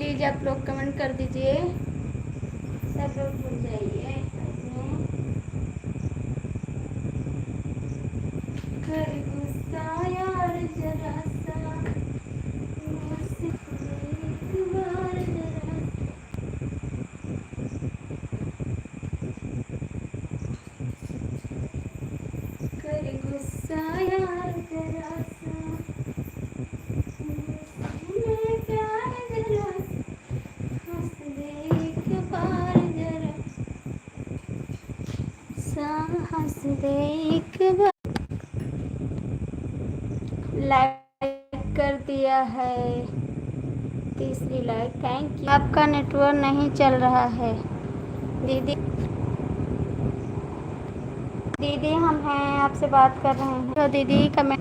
Please आप लोग comment कर दीजिए, सब लोग भूल जाइए कर गुस्सा यार जरा सा मुझसे एक बार जरा कर गुस्सा यार जरा सा मुझसे प्यार जरा हंस दे एक बार जरा सा हंस दे एक बार। लाइक कर दिया है, तीसरी लाइक, थैंक यू। आपका नेटवर्क नहीं चल रहा है दीदी। दीदी हम हैं, आपसे बात कर रहे हैं। तो दीदी कमेंट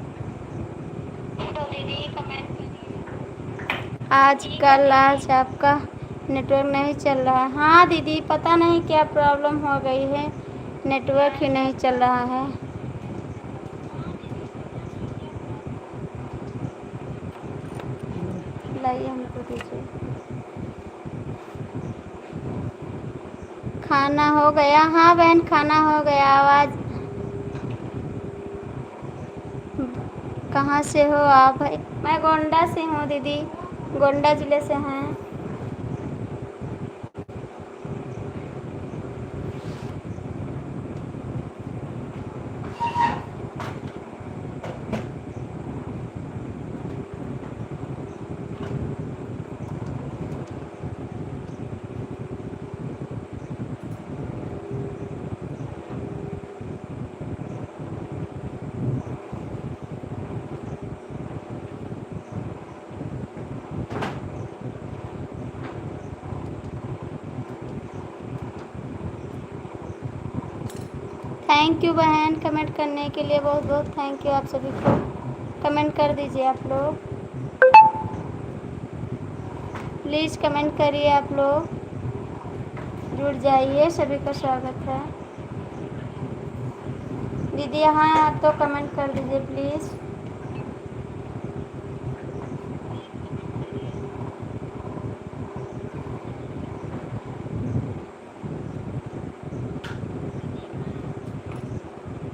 आज आपका नेटवर्क नहीं चल रहा है। हाँ दीदी, पता नहीं क्या प्रॉब्लम हो गई है, नेटवर्क ही नहीं चल रहा है। लाइए हमको दीजिए। खाना हो गया? हाँ बहन, खाना हो गया। आवाज़ कहाँ से हो आप? भाई मैं गोंडा से हूँ दीदी, गोंडा ज़िले से हैं। थैंक यू बहन, कमेंट करने के लिए बहुत बहुत थैंक यू आप सभी को। कमेंट कर दीजिए आप लोग, प्लीज़ कमेंट करिए आप लोग, जुड़ जाइए। सभी का स्वागत है। दीदी यहाँ हैं आप तो कमेंट कर दीजिए प्लीज़।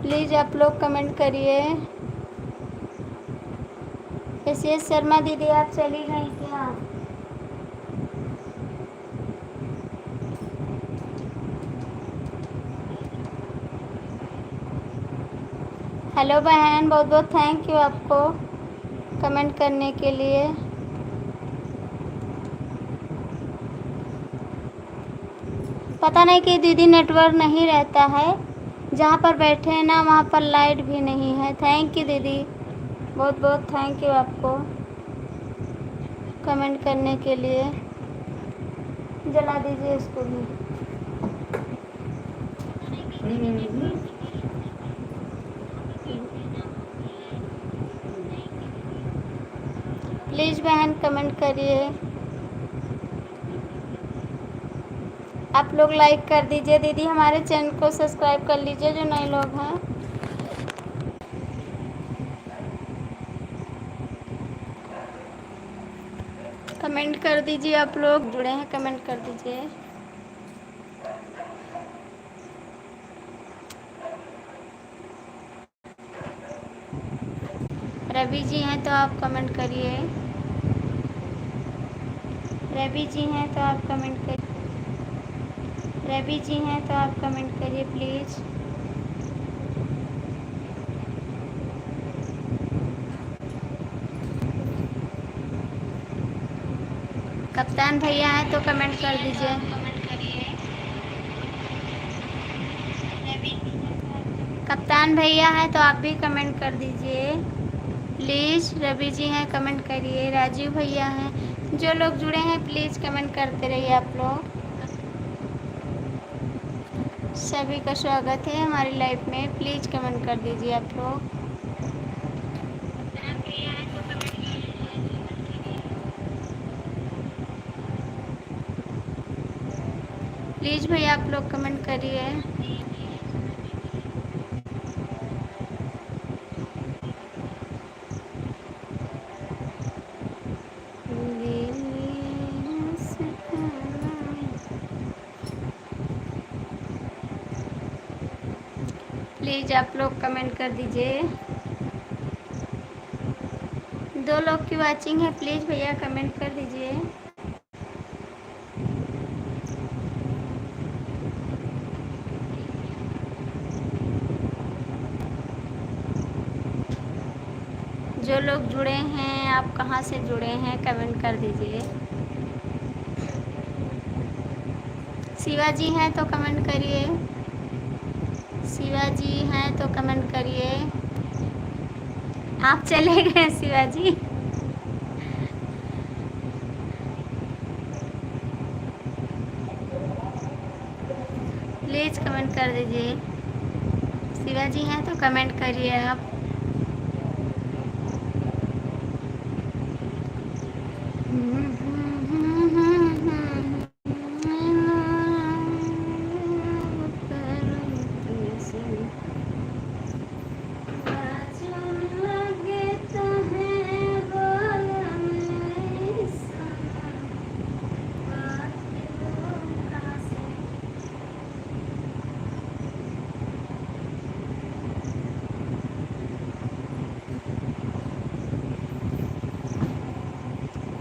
प्लीज़ आप लोग कमेंट करिए। एस शर्मा दीदी आप चली गई क्या? हेलो बहन, बहुत बहुत थैंक यू आपको कमेंट करने के लिए। पता नहीं कि दीदी नेटवर्क नहीं रहता है, जहाँ पर बैठे हैं ना वहाँ पर लाइट भी नहीं है। थैंक यू दीदी, बहुत बहुत थैंक यू आपको कमेंट करने के लिए। जला दीजिए इसको भी। प्लीज़ बहन कमेंट करिए। आप लोग लाइक कर दीजिए दीदी, हमारे चैनल को सब्सक्राइब कर लीजिए जो नए लोग हैं। कमेंट कर दीजिए, आप लोग जुड़े हैं कमेंट कर दीजिए। रवि जी हैं तो आप कमेंट करिए। रवि जी हैं तो आप कमेंट करिए। रवि जी हैं तो आप कमेंट करिए प्लीज़। कप्तान भैया हैं तो कमेंट कर दीजिए। कप्तान भैया हैं तो आप भी कमेंट कर दीजिए प्लीज़। रवि जी हैं कमेंट करिए। राजीव भैया हैं, जो लोग जुड़े हैं प्लीज़ कमेंट करते रहिए आप लोग। सभी का स्वागत है हमारी लाइफ में, प्लीज़ कमेंट कर दीजिए आप लोग। प्लीज़ भैया आप लोग कमेंट करिए। प्लीज़ आप लोग कमेंट कर दीजिए। 2 लोग की वाचिंग है, प्लीज़ भैया कमेंट कर दीजिए। जो लोग जुड़े हैं, आप कहाँ से जुड़े हैं कमेंट कर दीजिए। शिवाजी हैं तो कमेंट करिए, शिवाजी हैं तो कमेंट करिए। आप चले गए शिवाजी। प्लीज़ कमेंट कर दीजिए। शिवाजी हैं तो कमेंट करिए आप।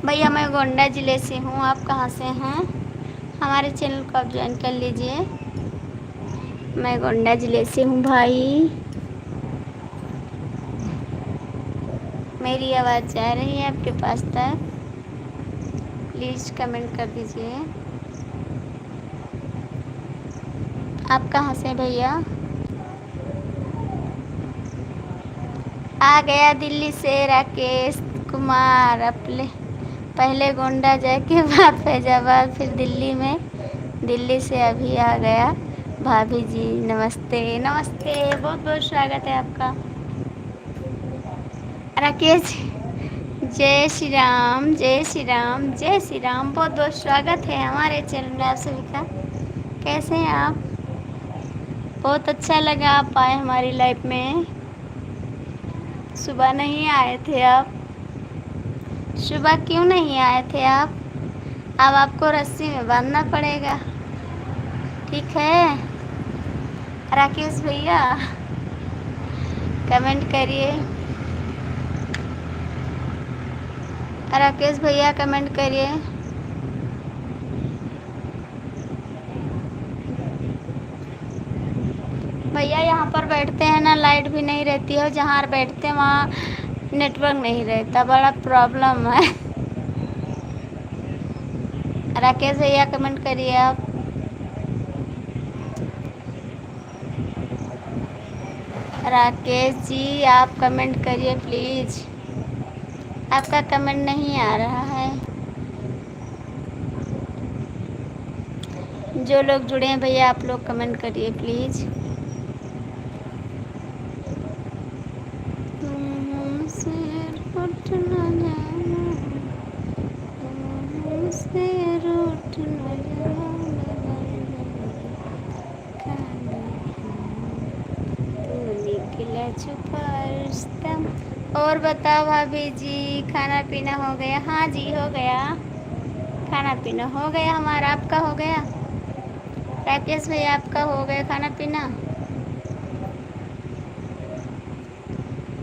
भैया मैं गोंडा ज़िले से हूँ, आप कहाँ से हैं? हमारे चैनल को आप ज्वाइन कर लीजिए। मैं गोंडा ज़िले से हूँ भाई। मेरी आवाज़ जा रही है आपके पास तक? प्लीज़ कमेंट कर दीजिए। आप कहाँ से भैया? आ गया दिल्ली से राकेश कुमार। अपने पहले गोंडा जाके बाद फैजाबाद, फिर दिल्ली में, दिल्ली से अभी आ गया। भाभी जी नमस्ते। नमस्ते, बहुत बहुत स्वागत है आपका राकेश। जय श्री राम, जय श्री राम, जय श्री राम। बहुत बहुत स्वागत है हमारे चैनल में आप सभी का। कैसे हैं आप? बहुत अच्छा लगा आप आए हमारी लाइफ में। सुबह नहीं आए थे आप? सुबह क्यों नहीं आए थे आप? अब आपको रस्सी में बांधना पड़ेगा, ठीक है राकेश भैया? कमेंट करिए राकेश भैया, कमेंट करिए। भैया यहाँ पर बैठते हैं ना, लाइट भी नहीं रहती है। जहाँ बैठते हैं वहाँ नेटवर्क नहीं रहता, बड़ा प्रॉब्लम है। राकेश भैया कमेंट करिए आप। राकेश जी आप कमेंट करिए प्लीज़। आपका कमेंट नहीं आ रहा है। जो लोग जुड़े हैं भैया आप लोग कमेंट करिए प्लीज़। और बताओ भाभी जी, खाना पीना हो गया? हाँ जी हो गया, खाना पीना हो गया हमारा। आपका हो गया राकेश भैया? आपका हो गया खाना पीना?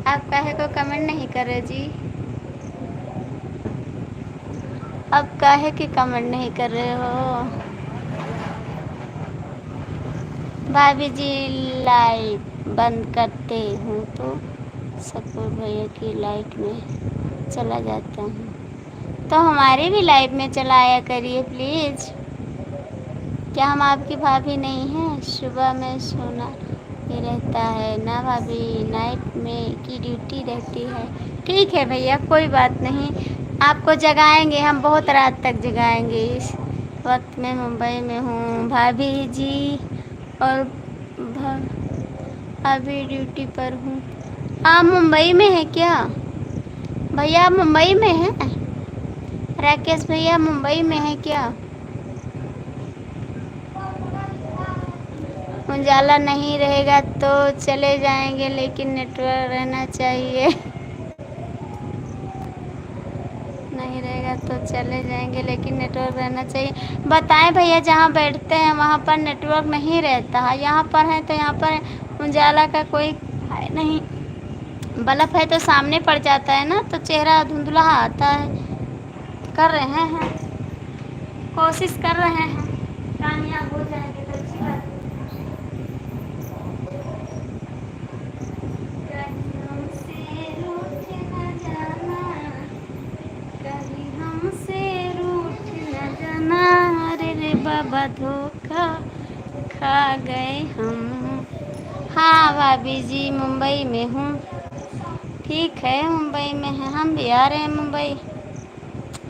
आप काहे को कमेंट नहीं कर रहे जी? अब काहे कि कमेंट नहीं कर रहे हो? भाभी जी लाइट बंद करते हूँ तो सपोर्ट भैया की लाइट में चला जाता हूँ, तो हमारी भी लाइट में चलाया करिए प्लीज़। क्या हम आपकी भाभी नहीं हैं? सुबह में सोना ही रहता है ना भाभी, नाइट में की ड्यूटी रहती है। ठीक है भैया, कोई बात नहीं, आपको जगाएंगे हम, बहुत रात तक जगाएंगे। इस वक्त मैं मुंबई में हूँ भाभी जी, और अभी ड्यूटी पर हूँ। आप मुंबई में हैं क्या भैया? आप मुंबई में हैं? राकेश भैया मुंबई में हैं क्या? उजाला नहीं रहेगा तो चले जाएंगे, लेकिन नेटवर्क रहना चाहिए। नहीं रहेगा तो चले जाएंगे, लेकिन नेटवर्क रहना चाहिए। बताएं भैया, जहाँ बैठते हैं वहाँ पर नेटवर्क नहीं रहता है। यहाँ पर है तो यहाँ पर उजाला का कोई है नहीं, बल्ब है तो सामने पड़ जाता है ना, तो चेहरा धुंधला आता है। कर रहे हैं, कोशिश कर रहे हैं, कामयाब हो जाएंगे तो अच्छी बात है। कहीं हमसे रूठ न जाना, कहीं हमसे रूठ न जाना, अरे रे बाबा धोखा खा गए हम। हाँ भाभी जी, मुंबई में हूँ। ठीक है, मुंबई में हैं, हम भी आ रहे हैं मुंबई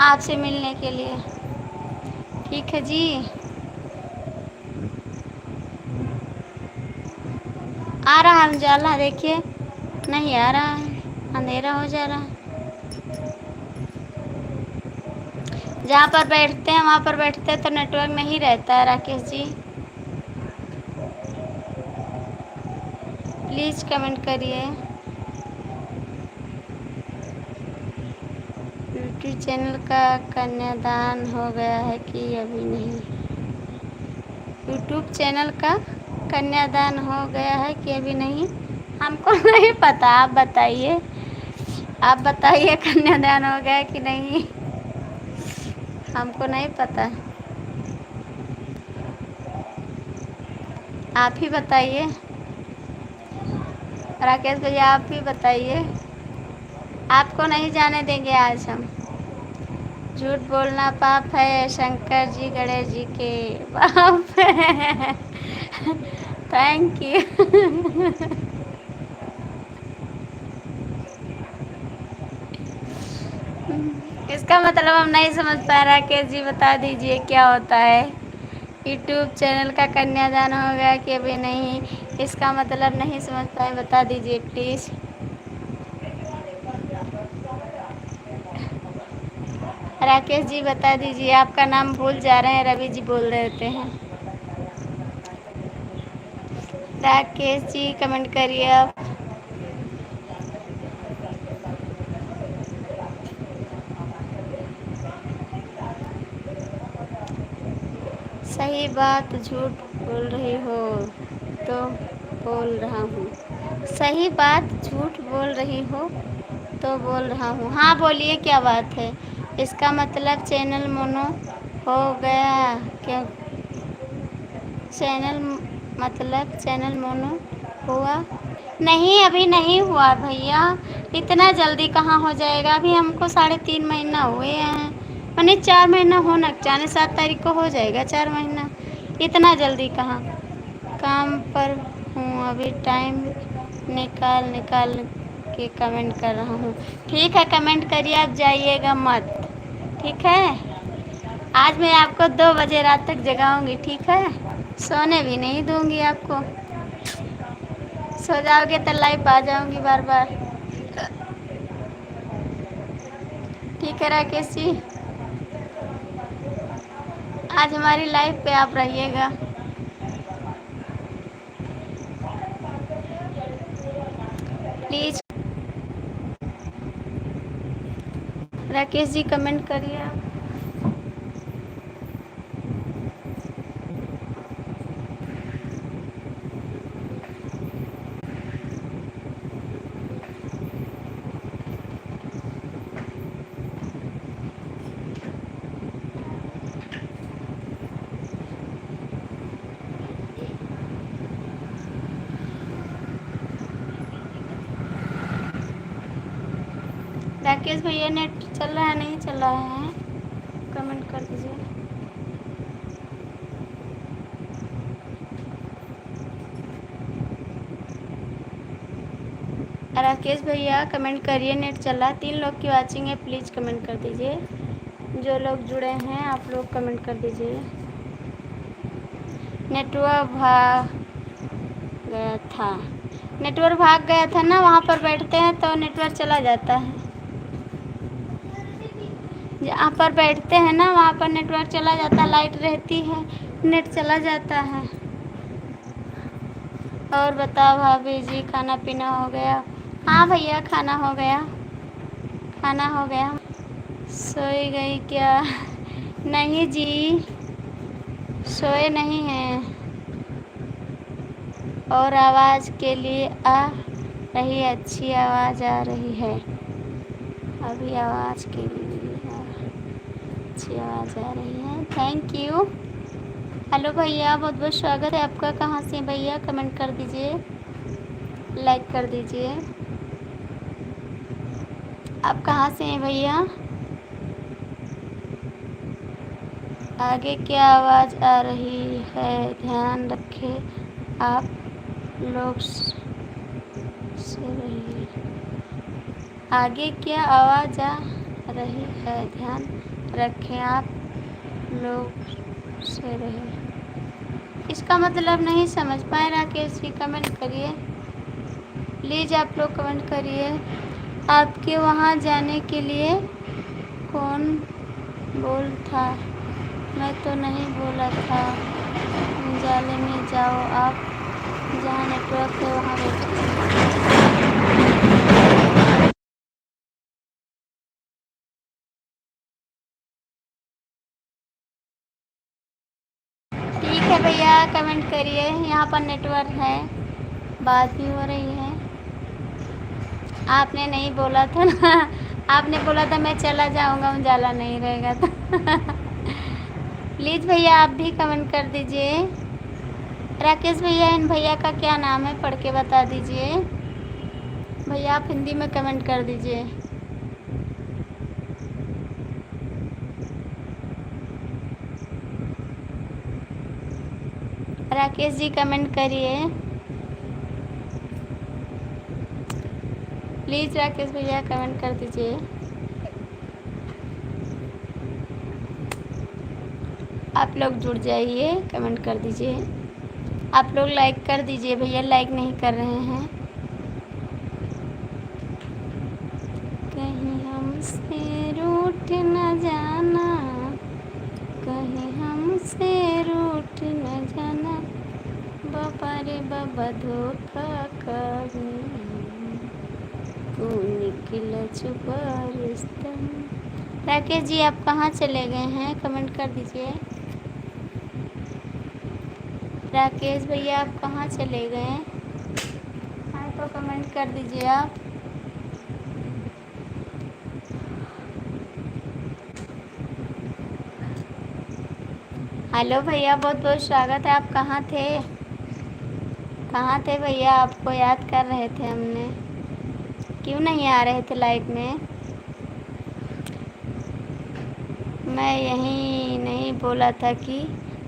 आपसे मिलने के लिए। ठीक है जी। आ रहा है उजाला, देखिए नहीं आ रहा है, अंधेरा हो जा रहा है। जहाँ पर बैठते हैं वहाँ पर बैठते हैं तो नेटवर्क नहीं रहता है राकेश जी। प्लीज़ कमेंट करिए। यूट्यूब चैनल का कन्यादान हो गया है कि अभी नहीं? यूट्यूब चैनल का कन्यादान हो गया है कि अभी नहीं? हमको नहीं पता, आप बताइए। आप बताइए कन्यादान हो गया कि नहीं, हमको नहीं पता। आप ही बताइए राकेश भैया, आप ही बताइए। आपको नहीं जाने देंगे आज हम। झूठ बोलना पाप है शंकर जी गणेश जी के बाप है। Thank you. इसका मतलब हम नहीं समझ पा रहा, राकेश जी बता दीजिए क्या होता है। यूट्यूब चैनल का कन्यादान हो गया कि अभी नहीं, इसका मतलब नहीं समझ पाए, बता दीजिए प्लीज़। राकेश जी बता दीजिए, आपका नाम भूल जा रहे हैं, रवि जी बोल रहे होते हैं। राकेश जी कमेंट करिए आप। सही बात झूठ बोल रही हो तो बोल रहा हूँ। सही बात झूठ बोल रही हो तो बोल रहा हूँ। हाँ बोलिए क्या बात है। इसका मतलब चैनल मोनो हो गया क्यों? चैनल मतलब चैनल मोनो हुआ नहीं, अभी नहीं हुआ भैया। इतना जल्दी कहाँ हो जाएगा, अभी हमको 3.5 महीना हुए हैं, मैंने 4 महीना होना चाहिए, 7 तारीख को हो जाएगा 4 महीना। इतना जल्दी कहाँ। काम पर हूँ अभी, टाइम निकाल निकाल के कमेंट कर रहा हूँ। ठीक है, कमेंट करिए, आप जाइएगा मत। ठीक है, आज मैं आपको 2 बजे रात तक जगाऊंगी। ठीक है, सोने भी नहीं दूंगी आपको। सो जाओगे तो लाइव आ जाऊंगी बार बार। ठीक है राकेश जी, आज हमारी लाइव पे आप रहिएगा। प्लीज़ राकेश जी कमेंट करिए आप। राकेश भैया नेट चल रहा है नहीं चल रहा है, कमेंट कर दीजिए। राकेश भैया कमेंट करिए, नेट चल रहा है। 3 लोग की वाचिंग है, प्लीज़ कमेंट कर दीजिए। जो लोग जुड़े हैं आप लोग कमेंट कर दीजिए। नेटवर्क भाग गया था, नेटवर्क भाग गया था ना, वहाँ पर बैठते हैं तो नेटवर्क चला जाता है। जहाँ पर बैठते हैं ना वहाँ पर नेटवर्क चला जाता है, लाइट रहती है नेट चला जाता है। और बताओ भाभी जी, खाना पीना हो गया? हाँ भैया, खाना हो गया, खाना हो गया। सोई गई क्या? नहीं जी, सोए नहीं हैं। और आवाज़ के लिए आ रही है, अच्छी आवाज़ आ रही है। अभी आवाज़ के लिए अच्छी आवाज़ आ रही है। Thank you. हेलो भैया, बहुत बहुत स्वागत है आपका। कहाँ से भैया? कमेंट कर दीजिए, लाइक कर दीजिए। आप कहाँ से हैं भैया? आगे क्या आवाज़ आ रही है, ध्यान रखें आप लोग से रहिए। आगे क्या आवाज़ आ रही है, ध्यान रखें आप लोग से रहे। इसका मतलब नहीं समझ पाए राकेश जी, कमेंट करिए प्लीज़। आप लोग कमेंट करिए। आपके वहाँ जाने के लिए कौन बोल था? मैं तो नहीं बोला था। उजाले में जाओ आप, जहाँ नेटवर्क है वहाँ बैठो। ठीक है भैया, कमेंट करिए। यहाँ पर नेटवर्क है, बात भी हो रही है। आपने नहीं बोला था ना, आपने बोला था मैं चला जाऊँगा, उजाला नहीं रहेगा तो प्लीज़ भैया आप भी कमेंट कर दीजिए। राकेश भैया, इन भैया का क्या नाम है, पढ़ के बता दीजिए भैया। आप हिंदी में कमेंट कर दीजिए। राकेश जी कमेंट करिए प्लीज़। राकेश भैया कमेंट कर दीजिए। आप लोग जुड़ जाइए, कमेंट कर दीजिए। आप लोग लाइक कर दीजिए भैया, लाइक नहीं कर रहे हैं। कहीं हमसे रूठ न जाना, कहीं हमसे रूठ न जाना, बाबा रे बाबा धोखा कभी तू निकला छुपा रिश्ता। राकेश जी आप कहाँ चले गए हैं, कमेंट कर दीजिए। राकेश भैया आप कहाँ चले गए? हाँ तो कमेंट कर दीजिए आप। हेलो भैया, बहुत बहुत स्वागत है। आप कहाँ थे? कहाँ थे भैया? आपको याद कर रहे थे हमने, क्यों नहीं आ रहे थे लाइव में? मैं यहीं नहीं बोला था कि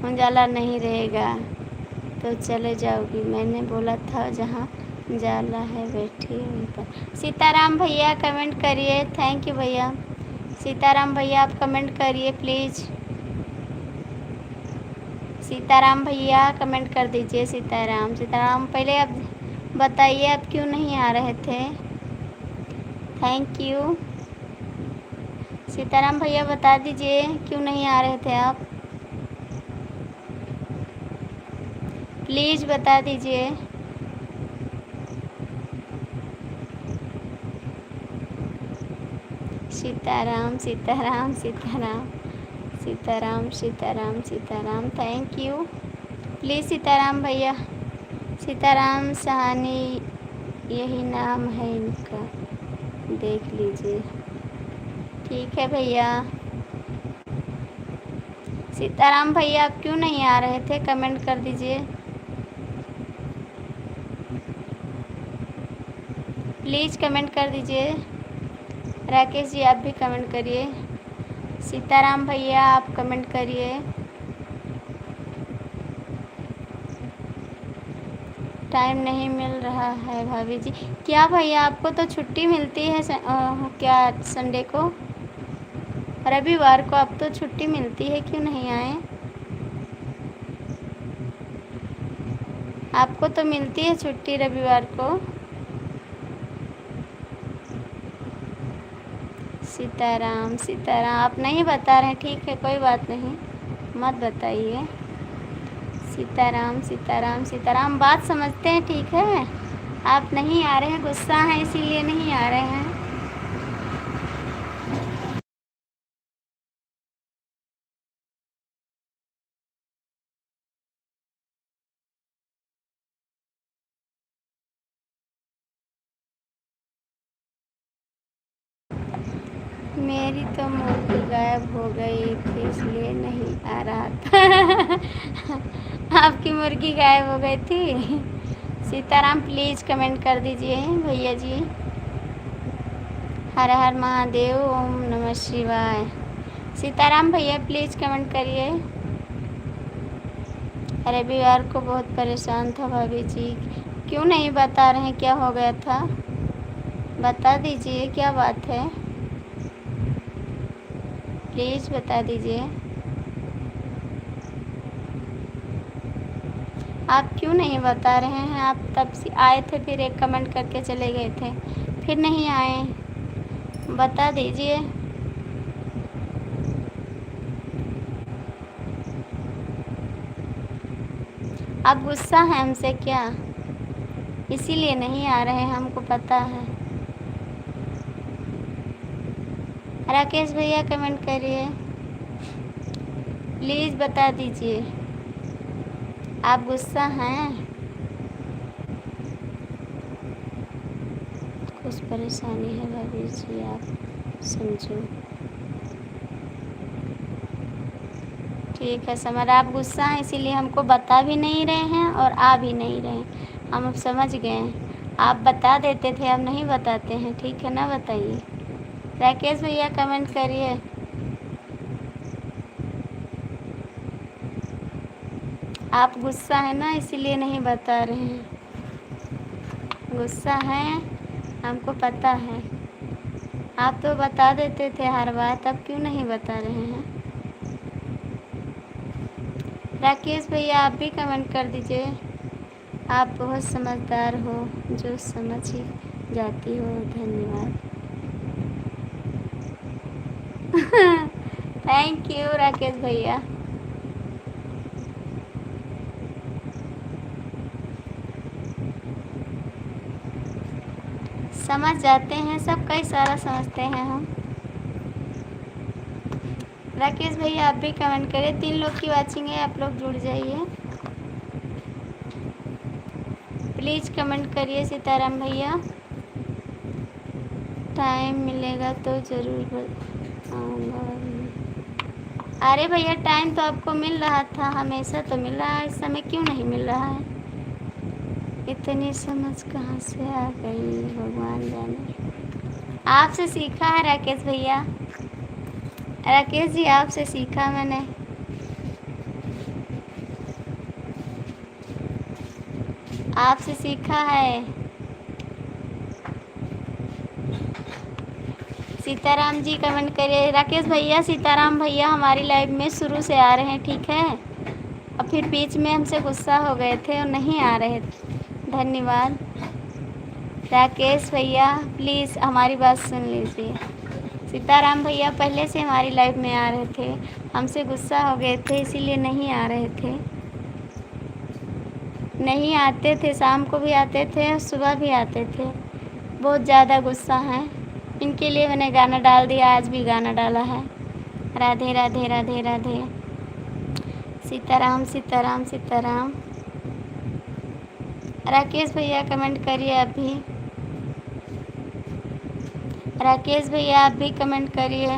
उजाला नहीं रहेगा तो चले जाओगी। मैंने बोला था जहाँ उजाला है बैठी वहीं पर। सीताराम भैया कमेंट करिए। थैंक यू भैया। सीताराम भैया आप कमेंट करिए प्लीज़। सीताराम भैया कमेंट कर दीजिए। सीताराम, सीताराम पहले आप बताइए आप क्यों नहीं आ रहे थे। Thank you. सीताराम भैया बता दीजिए क्यों नहीं आ रहे थे आप, प्लीज़ बता दीजिए। Sitaram Sitaram Sitaram Sitaram Sitaram Sitaram, thank you. Please Sitaram भैया, सीताराम सहानी यही नाम है इनका, देख लीजिए। ठीक है भैया। सीताराम भैया आप क्यों नहीं आ रहे थे, कमेंट कर दीजिए प्लीज़, कमेंट कर दीजिए। राकेश जी आप भी कमेंट करिए। सीताराम भैया आप कमेंट करिए। टाइम नहीं मिल रहा है भाभी जी। क्या भैया आपको तो छुट्टी मिलती है क्या संडे को, रविवार को आप तो छुट्टी मिलती है, क्यों नहीं आए? आपको तो मिलती है छुट्टी रविवार को। सीताराम सीताराम आप नहीं बता रहे, ठीक है कोई बात नहीं, मत बताइए। सीताराम सीताराम सीताराम बात समझते हैं, ठीक है। आप नहीं आ रहे हैं, गुस्सा है इसीलिए नहीं आ रहे हैं। मेरी तो मुर्गी गायब हो गई थी इसलिए नहीं आ रहा था। आपकी मुर्गी गायब हो गई थी। सीताराम प्लीज़ कमेंट कर दीजिए भैया जी। हर हर महादेव, ओम नमः शिवाय। सीताराम भैया प्लीज़ कमेंट करिए। रविवार को बहुत परेशान था भाभी जी। क्यों नहीं बता रहे हैं, क्या हो गया था? बता दीजिए क्या बात है, प्लीज़ बता दीजिए। आप क्यों नहीं बता रहे हैं? आप तब से आए थे, फिर एक कमेंट करके चले गए थे, फिर नहीं आए। बता दीजिए। आप गुस्सा हैं हमसे क्या? इसीलिए नहीं आ रहे हैं, हमको पता है। राकेश भैया कमेंट करिए, प्लीज़ बता दीजिए। आप गुस्सा हैं? कुछ परेशानी है भाभी जी, आप समझो। ठीक है समझ, आप गुस्सा हैं इसीलिए हमको बता भी नहीं रहे हैं और आ भी नहीं रहे हैं। हम अब समझ गए हैं। आप बता देते थे, अब नहीं बताते हैं, ठीक है ना? बताइए। राकेश भैया कमेंट करिए। आप गुस्सा है ना, इसीलिए नहीं बता रहे हैं। गुस्सा है, हमको पता है। आप तो बता देते थे हर बात, अब क्यों नहीं बता रहे हैं? राकेश भैया आप भी कमेंट कर दीजिए। आप बहुत समझदार हो, जो समझ ही जाती हो। धन्यवाद। थैंक यू राकेश भैया। समझ जाते हैं सब, कई सारा समझते हैं हम। राकेश भैया आप भी कमेंट करिए। 3 लोग की वाचिंग है, आप लोग जुड़ जाइए। प्लीज़ कमेंट करिए सीताराम भैया। टाइम मिलेगा तो ज़रूर आऊँगा। अरे भैया टाइम तो आपको मिल रहा था, हमेशा तो मिल रहा है, इस समय क्यों नहीं मिल रहा है? इतनी समझ कहाँ से आ गई, भगवान जाने। आपसे सीखा है राकेश भैया। राकेश जी आपसे सीखा मैंने। आपसे सीखा है। सीताराम जी कमेंट करिए। राकेश भैया सीताराम भैया हमारी लाइव में शुरू से आ रहे हैं, ठीक है? और फिर बीच में हमसे गुस्सा हो गए थे और नहीं आ रहे थे। धन्यवाद। राकेश भैया प्लीज़ हमारी बात सुन लीजिए। सीताराम भैया पहले से हमारी लाइव में आ रहे थे, हमसे गुस्सा हो गए थे इसीलिए नहीं आ रहे थे। नहीं आते थे, शाम को भी आते थे और सुबह भी आते थे। बहुत ज़्यादा गुस्सा हैं, इनके लिए मैंने गाना डाल दिया, आज भी गाना डाला है। राधे राधे राधे राधे। सीताराम सीताराम सीताराम। राकेश भैया कमेंट करिए आप भी। राकेश भैया आप भी कमेंट करिए।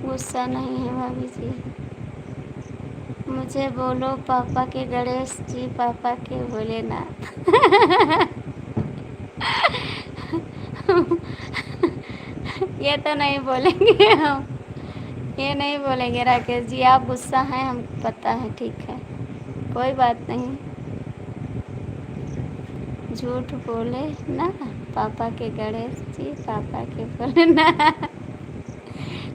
गुस्सा नहीं है भाभी जी। मुझे बोलो पापा के गणेश जी, पापा के भोलेनाथ। ये तो नहीं बोलेंगे हम, ये नहीं बोलेंगे राकेश जी। आप गुस्सा हैं हमको पता है, ठीक है, कोई बात नहीं। झूठ बोले ना, पापा के गणेश जी, पापा के भोलेनाथ।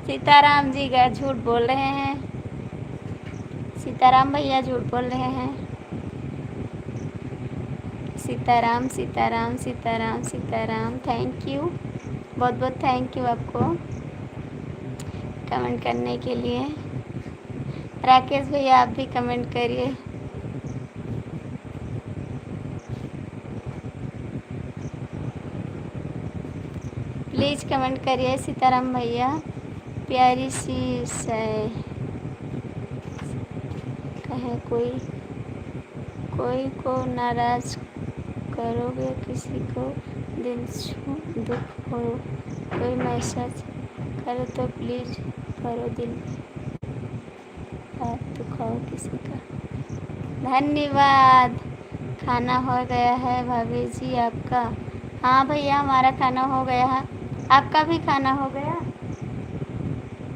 सीताराम जी का झूठ बोल रहे हैं। सीताराम भैया झूठ बोल रहे हैं। सीताराम सीताराम सीताराम सीताराम। थैंक यू, बहुत बहुत थैंक यू आपको कमेंट करने के लिए। राकेश भैया आप भी कमेंट करिए। प्लीज़ कमेंट करिए सीताराम भैया। प्यारी सी से कहे कोई को नाराज़ करोगे किसी को दिल छू दुख हो, कोई मैसेज करो तो प्लीज़ करो, दिल हाथ दुखाओ किसी का। धन्यवाद। खाना हो गया है भाभी जी आपका? हाँ भैया हमारा खाना हो गया है। आपका भी खाना हो गया?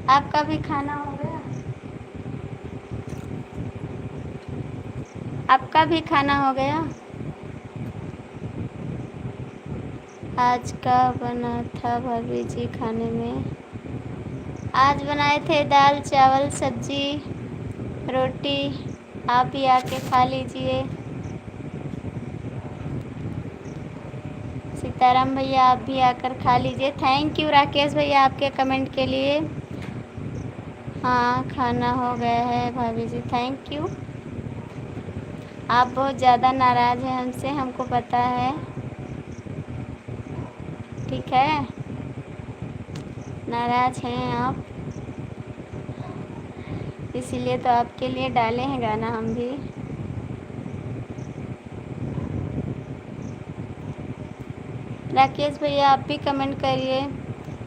आपका भी खाना हो गया? आपका भी खाना हो गया? आज का बना था भाभी जी खाने में? आज बनाए थे दाल चावल सब्जी रोटी। आप भी आके खा लीजिए। सीताराम भैया आप भी आकर खा लीजिए। थैंक यू राकेश भैया आपके कमेंट के लिए। हाँ खाना हो गया है भाभी जी, थैंक यू। आप बहुत ज़्यादा नाराज़ हैं हमसे, हमको पता है। ठीक है, नाराज़ हैं आप, इसीलिए तो आपके लिए डाले हैं गाना हम भी। राकेश भैया आप भी कमेंट करिए।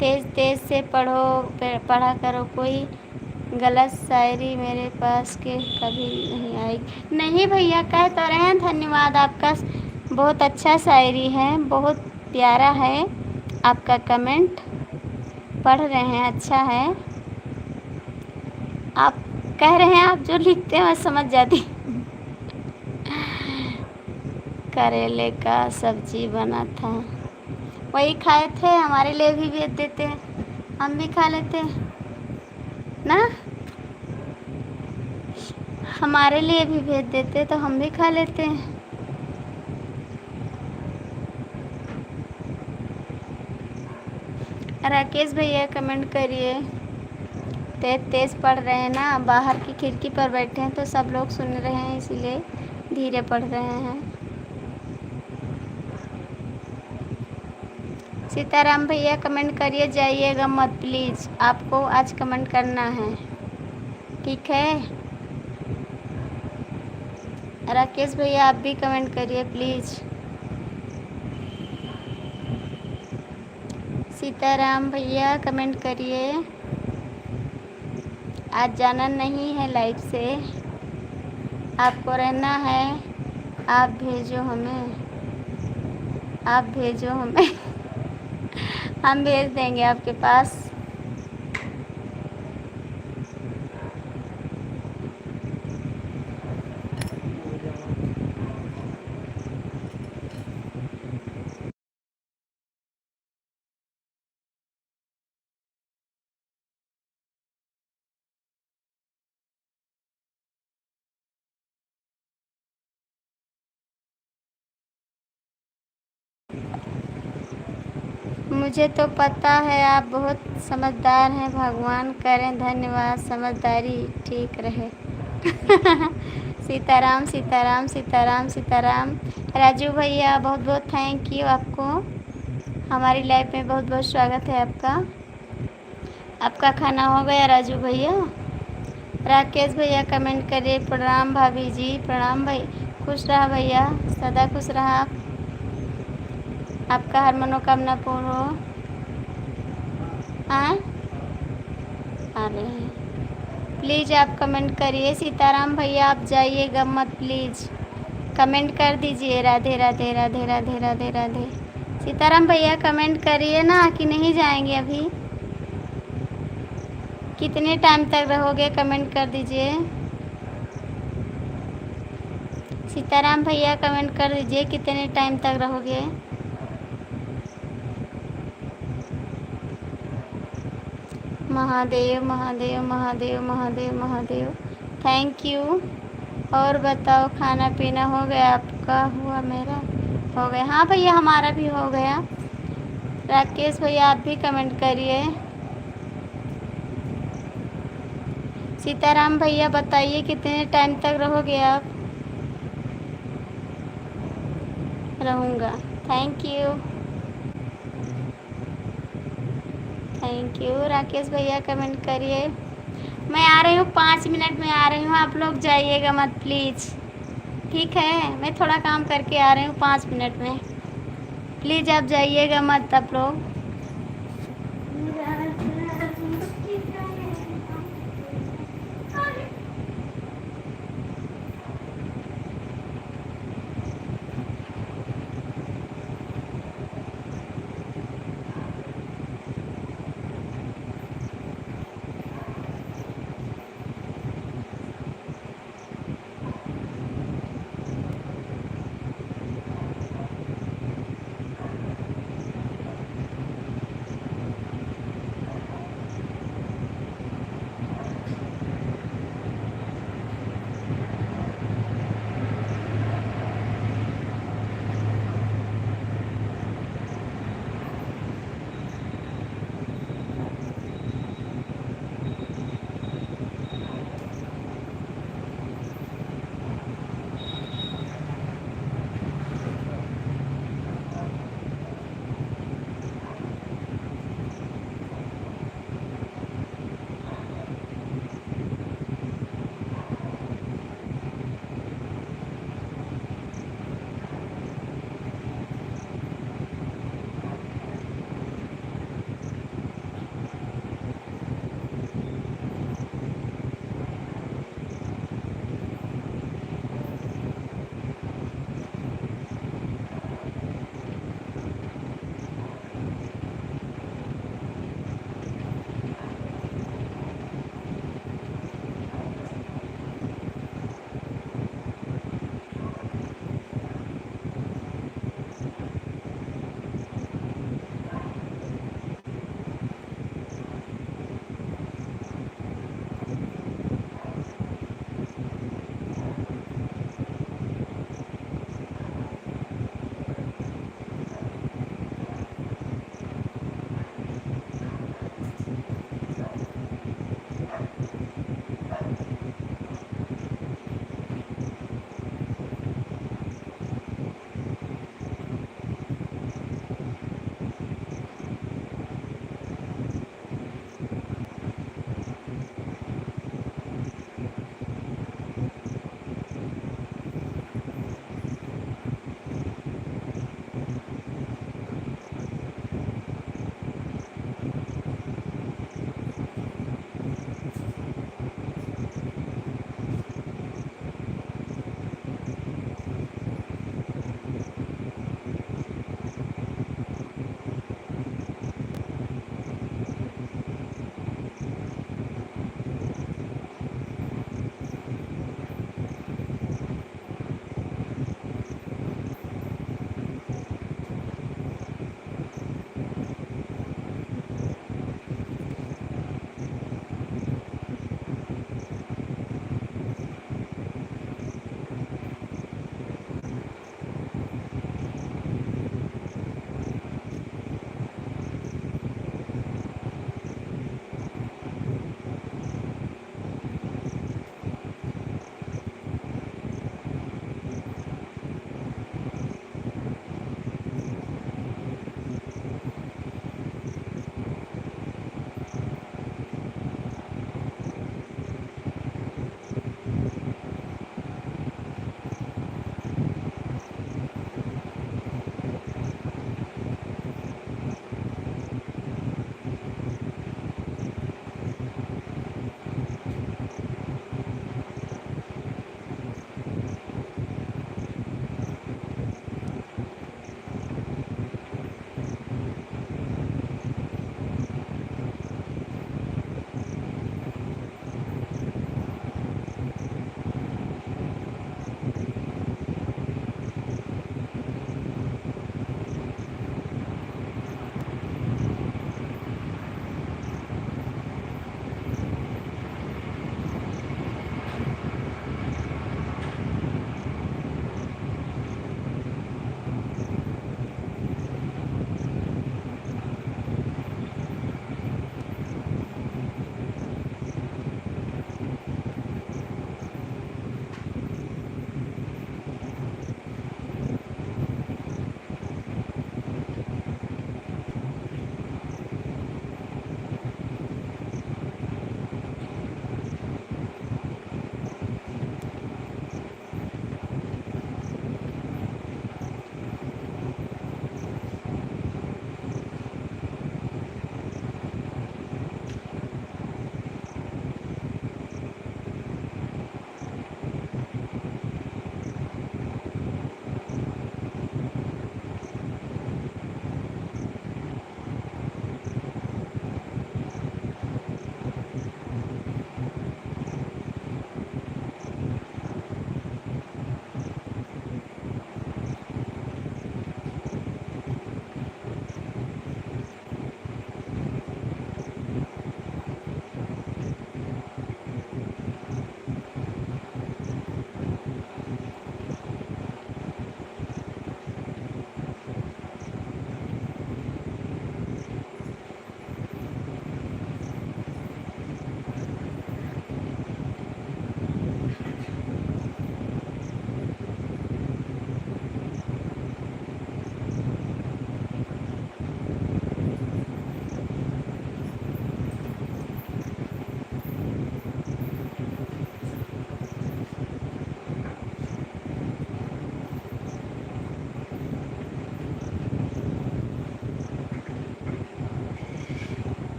तेज़ तेज़ से पढ़ा करो, कोई गलत शायरी मेरे पास के कभी नहीं आएगी। नहीं भैया कह तो रहे हैं, धन्यवाद आपका, बहुत अच्छा शायरी है, बहुत प्यारा है आपका कमेंट, पढ़ रहे हैं, अच्छा है। आप कह रहे हैं, आप जो लिखते हैं मैं समझ जाती। करेले का सब्जी बना था, वही खाए थे, हमारे लिए भी भेज देते, हम भी खा लेते ना, हमारे लिए भी भेज देते तो हम भी खा लेते हैं। राकेश भैया कमेंट करिए। तेज तेज़ पढ़ रहे हैं ना, बाहर की खिड़की पर बैठे हैं तो सब लोग सुन रहे हैं, इसीलिए धीरे पढ़ रहे हैं। सीताराम भैया कमेंट करिए, जाइएगा मत प्लीज़, आपको आज कमेंट करना है, ठीक है। राकेश भैया आप भी कमेंट करिए प्लीज़। सीताराम भैया कमेंट करिए। आज जाना नहीं है लाइव से, आपको रहना है, आप भेजो हमें, आप भेजो हमें। हम भेज देंगे आपके पास। मुझे तो पता है आप बहुत समझदार हैं, भगवान करें धन्यवाद समझदारी ठीक रहे। सीताराम सीताराम सीताराम सीताराम। राजू भैया बहुत बहुत थैंक यू आपको, हमारी लाइफ में बहुत बहुत स्वागत है आपका। आपका खाना हो गया राजू भैया? राकेश भैया कमेंट करिए, प्रणाम भाभी जी, प्रणाम भाई, खुश रहा भैया, सदा खुश रहा आप, आपका हर मनोकामना पूर्ण हो। हाँ आ रहे हैं, प्लीज़ आप कमेंट करिए। सीताराम भैया आप जाइएगा मत प्लीज़, कमेंट कर दीजिए, राधे राधे राधे राधे राधे राधे। सीताराम भैया कमेंट करिए ना, कि नहीं जाएंगे अभी? कितने टाइम तक रहोगे कमेंट कर दीजिए। सीताराम भैया कमेंट कर दीजिए, कितने टाइम तक रहोगे? Mahadev Mahadev Mahadev Mahadev Mahadev, thank you. और बताओ खाना पीना हो गया आपका? हुआ, मेरा हो गया। हाँ भैया हमारा भी हो गया। राकेश भैया आप भी कमेंट करिए। सीताराम भैया बताइए कितने टाइम तक रहोगे आप? रहूँगा, thank you thank you. Rakesh भैया कमेंट करिए। मैं आ रही हूँ, 5 मिनट में आ रही हूँ, आप लोग जाइएगा मत प्लीज़। ठीक है, मैं थोड़ा काम करके आ रही हूँ 5 मिनट में। प्लीज़ आप जाइएगा मत आप लोग।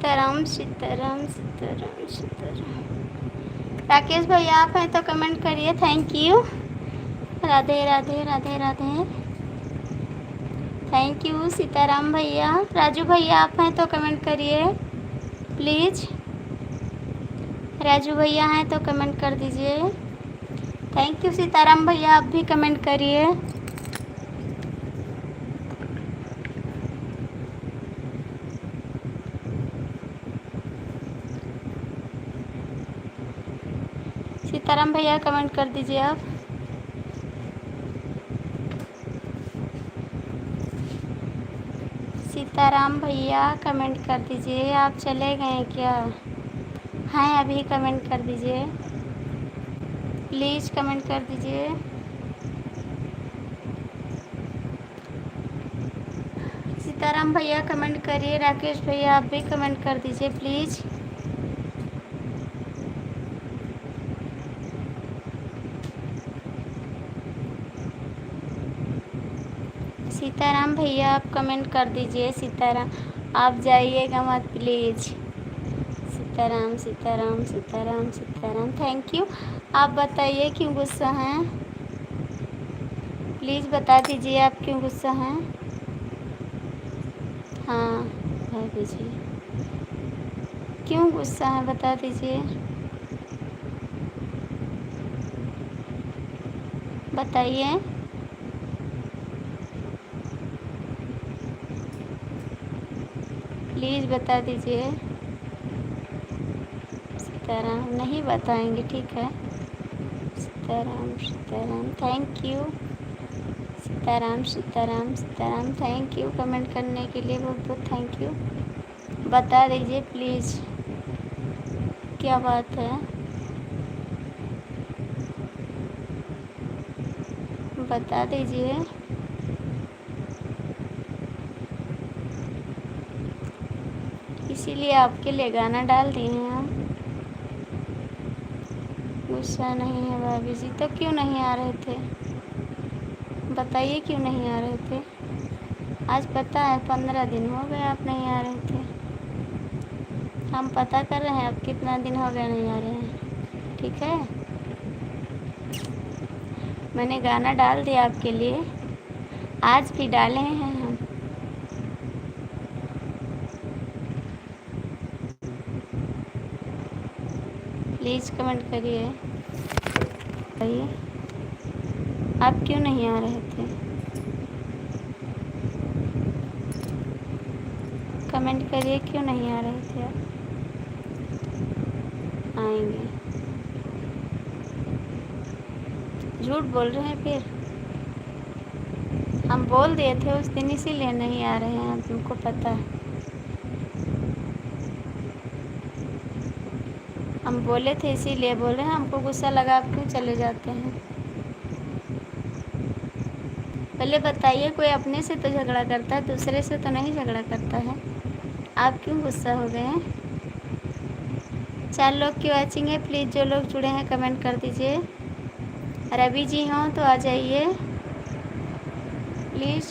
सीताराम सीताराम सीताराम सीताराम। राकेश भाई आप हैं तो कमेंट करिए, thank you. Radhe Radhe Radhe Radhe, thank you Sitaram भैया। राजू भैया आप हैं तो कमेंट करिए प्लीज़। राजू भैया हैं तो कमेंट कर दीजिए। थैंक यू सीताराम भैया, आप भी कमेंट करिए। सीताराम भैया कमेंट कर दीजिए आप। सीताराम भैया कमेंट कर दीजिए। आप चले गए क्या? हैं अभी कमेंट कर दीजिए प्लीज़, कमेंट कर दीजिए। सीताराम भैया कमेंट करिए। राकेश भैया आप भी कमेंट कर दीजिए प्लीज़। सीताराम भैया आप कमेंट कर दीजिए। सीताराम आप जाइएगा मत please. Sitaram Sitaram Sitaram Sitaram, thank you. आप बताइए क्यों गुस्सा हैं, प्लीज़ बता दीजिए आप क्यों गुस्सा हैं। हाँ भाभी जी, क्यों गुस्सा है बता दीजिए, बताइए। प्लीज़ बता दीजिए। सीताराम नहीं बताएंगे, ठीक है। Sitaram Sitaram, thank you. Sitaram Sitaram Sitaram, thank you comment करने के लिए, बहुत बहुत थैंक यू। बता दीजिए प्लीज़ क्या बात है, बता दीजिए। इसीलिए आपके लिए गाना डाल दिए हैं हम। गुस्सा नहीं है भाभी जी, तो क्यों नहीं आ रहे थे, बताइए क्यों नहीं आ रहे थे। आज पता है 15 दिन हो गए आप नहीं आ रहे थे। हम पता कर रहे हैं आप कितना दिन हो गया नहीं आ रहे हैं, ठीक है। मैंने गाना डाल दिया आपके लिए, आज भी डाले हैं हम। प्लीज़ कमेंट करिए, बताइए आप क्यों नहीं आ रहे थे। कमेंट करिए क्यों नहीं आ रहे थे आप। आएंगे, झूठ बोल रहे हैं फिर। हम बोल दिए थे उस दिन, इसीलिए नहीं आ रहे हैं, तुमको पता है। हम बोले थे इसीलिए बोल रहे हैं, हमको गुस्सा लगा, आप क्यों चले जाते हैं। पहले बताइए, कोई अपने से तो झगड़ा करता है, दूसरे से तो नहीं झगड़ा करता है। आप क्यों गुस्सा हो गए हैं। 4 लोग की वॉचिंग है, प्लीज़ जो लोग जुड़े हैं कमेंट कर दीजिए। रवि जी हों तो आ जाइए प्लीज़,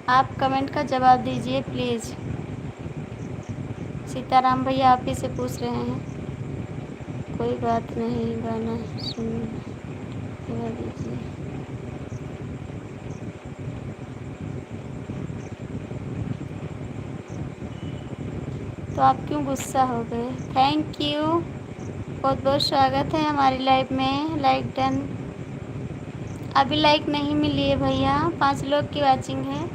आप कमेंट का जवाब दीजिए प्लीज़। सीताराम भैया आप ही से पूछ रहे हैं। कोई बात नहीं, गाना सुन दीजिए। तो आप क्यों गुस्सा हो गए। थैंक यू, बहुत बहुत स्वागत है हमारी लाइव में। लाइक डन, अभी लाइक नहीं मिली है भैया, 5 लोग की वॉचिंग है।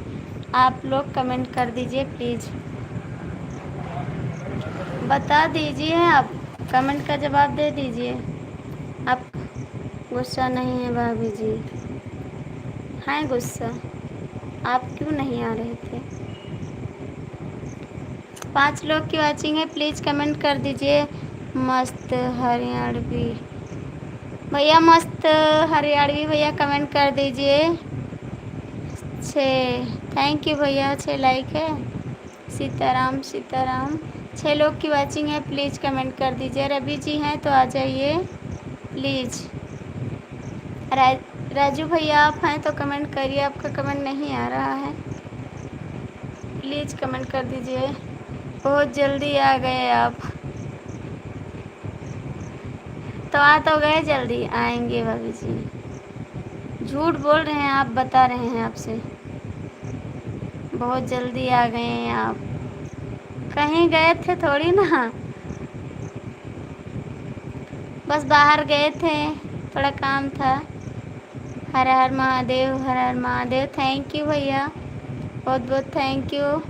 आप लोग कमेंट कर दीजिए प्लीज़, बता दीजिए, आप कमेंट का जवाब दे दीजिए। आप गुस्सा नहीं है भाभी जी, हैं गुस्सा, आप क्यों नहीं आ रहे थे। 5 लोग की वॉचिंग है, प्लीज़ कमेंट कर दीजिए। मस्त हरियाणवी भैया, मस्त हरियाणवी भैया कमेंट कर दीजिए। 6, थैंक यू भैया, 6 लाइक है। सीताराम सीताराम, 6 लोग की वॉचिंग है, प्लीज़ कमेंट कर दीजिए। रवि जी हैं तो आ जाइए प्लीज़। राजू भैया आप हैं तो कमेंट करिए, आपका कमेंट नहीं आ रहा है, प्लीज़ कमेंट कर दीजिए। बहुत जल्दी आ गए आप। तो आ तो गए, जल्दी आएंगे भाभी जी। झूठ बोल रहे हैं आप, बता रहे हैं आपसे। बहुत जल्दी आ गए हैं आप। कहीं गए थे थोड़ी ना, बस बाहर गए थे, थोड़ा काम था। हर हर महादेव, हर हर महादेव। थैंक यू भैया, बहुत बहुत थैंक यू।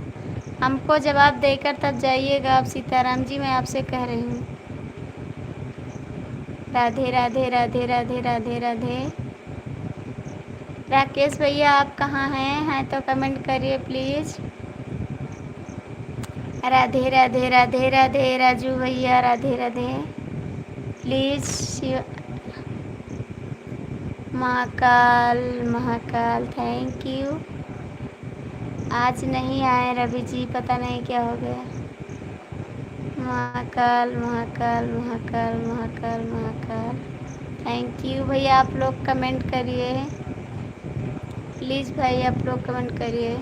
हमको जवाब देकर तब जाइएगा आप। सीताराम जी मैं आपसे कह रही हूँ। राधे राधे राधे राधे राधे राधे। राकेश भैया आप कहाँ हैं तो कमेंट करिए प्लीज़। राधे राधे राधे राधे। राजू भैया Radhe Radhe. Please Shiv Mahakal, Mahakal thank you. आज नहीं आए रवि जी, पता नहीं क्या हो गया। महाकाल महाकाल महाकाल महाकाल महाकाल थैंक यू भैया। आप लोग कमेंट करिए प्लीज़ भाई, आप लोग कमेंट करिए।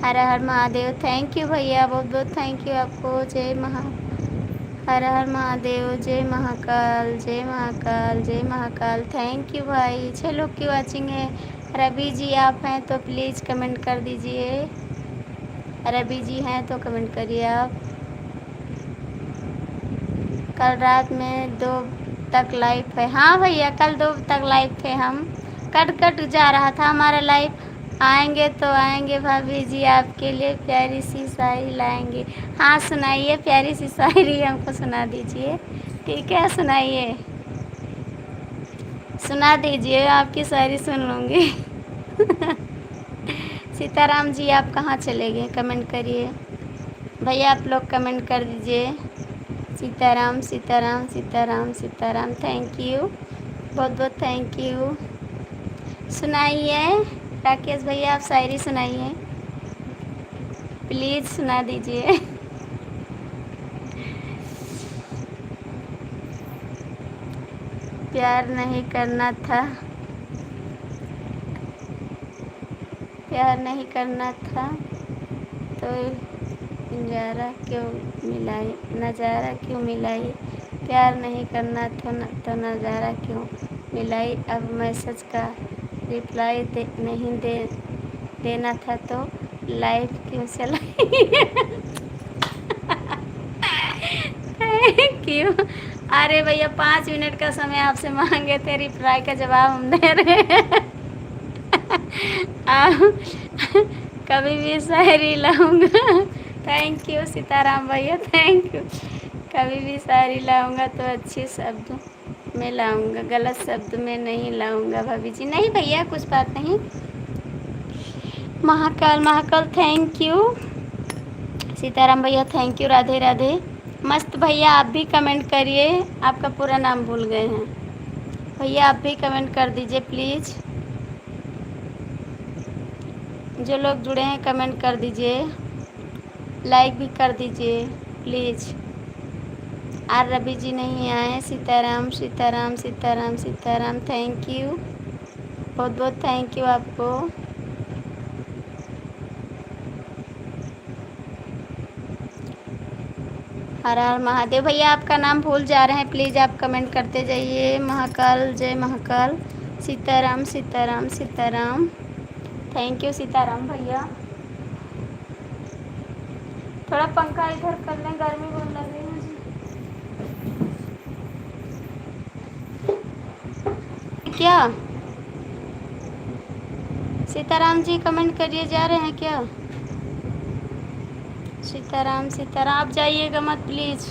हर हर महादेव। थैंक यू भैया, बहुत बहुत थैंक यू आपको। जय हर हर महादेव। जय महाकाल, जय महाकाल, जय महाकाल। थैंक यू भाई। 6 लोग की वॉचिंग है। रवि जी आप हैं तो प्लीज़ कमेंट कर दीजिए। रवि जी हैं तो कमेंट करिए आप। कल रात में 2 तक लाइव है। हाँ भैया, कल 2 तक लाइव थे हम। कट कट जा रहा था हमारा लाइव। आएंगे तो आएंगे भाभी जी, आपके लिए प्यारी सी शायरी लाएंगे। हाँ सुनाइए, प्यारी सी शायरी हमको सुना दीजिए। ठीक है, सुनाइए, सुना दीजिए, आपकी शायरी सुन लूँगी। सीताराम जी आप कहाँ चले गए, कमेंट करिए भैया। आप लोग कमेंट कर दीजिए। सीताराम सीताराम सीताराम सीताराम। थैंक यू, बहुत बहुत थैंक यू। सुनाइए राकेश भैया, आप शायरी सुनाइए प्लीज़, सुना दीजिए। प्यार नहीं करना था, प्यार नहीं करना था तो नज़ारा क्यों मिलाई, नज़ारा क्यों मिलाई। प्यार नहीं करना था तो नज़ारा क्यों मिलाई। अब मैसेज का रिप्लाई नहीं देना था तो लाइव क्यों चलाई। Thank you. अरे भैया 5 मिनट का समय आपसे मांगे थे, रिप्लाई का जवाब हम दे रहे हैं। कभी भी शायरी लाऊंगा। थैंक यू सीताराम भैया, थैंक यू। कभी भी शायरी लाऊंगा तो अच्छे शब्द में लाऊंगा, गलत शब्द में नहीं लाऊंगा भाभी जी। नहीं भैया, कुछ बात नहीं। Mahakal Mahakal thank you. सीताराम भैया थैंक यू। राधे राधे। मस्त भैया आप भी कमेंट करिए, आपका पूरा नाम भूल गए हैं भैया। आप भी कमेंट कर दीजिए प्लीज़। जो लोग जुड़े हैं कमेंट कर दीजिए, लाइक भी कर दीजिए प्लीज़। आर रवि जी नहीं आए। सीताराम सीताराम सीताराम सीताराम। थैंक यू, बहुत बहुत थैंक यू आपको। हर हर महादेव। भैया आपका नाम भूल जा रहे हैं, प्लीज़ आप कमेंट करते जाइए। महाकाल, जय महाकाल। सीताराम सीताराम सीताराम। थैंक यू सीताराम भैया। थोड़ा पंखा इधर कर लें, गर्मी बहुत लग रही है मुझे। क्या सीताराम जी कमेंट करिए, जा रहे हैं क्या। सीताराम सीताराम, आप जाइएगा मत प्लीज़।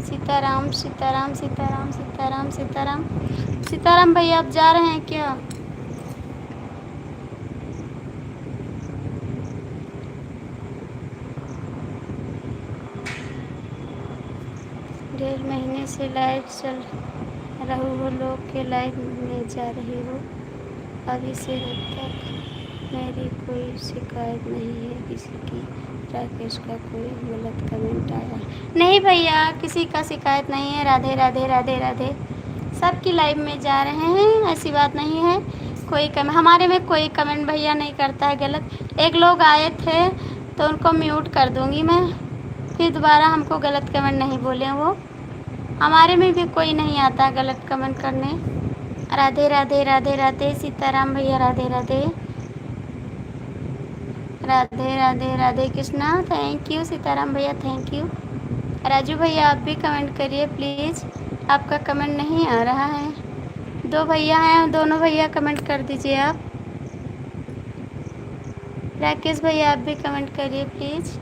सीताराम सीताराम सीताराम सीताराम सीताराम। सीताराम भैया आप जा रहे हैं क्या। डेढ़ महीने से लाइव चल रही हो, लोग के लाइव में जा रही हो। अभी से अब तक मेरी कोई शिकायत नहीं है किसी की। राकेश का कोई गलत कमेंट आया नहीं भैया, किसी का शिकायत नहीं है। राधे राधे राधे राधे। सबकी लाइव में जा रहे हैं, ऐसी बात नहीं है। कोई हमारे में कोई कमेंट भैया नहीं करता है गलत। एक लोग आए थे तो उनको म्यूट कर दूँगी मैं, फिर दोबारा हमको गलत कमेंट नहीं बोलें वो। हमारे में भी कोई नहीं आता गलत कमेंट करने। राधे राधे राधे राधे सीताराम भैया, राधे राधे राधे राधे राधे कृष्णा, थैंक यू सीताराम भैया, थैंक यू। राजू भैया आप भी कमेंट करिए प्लीज़, आपका कमेंट नहीं आ रहा है। 2 भैया हैं, दोनों भैया कमेंट कर दीजिए आप। राकेश भैया आप भी कमेंट करिए प्लीज़।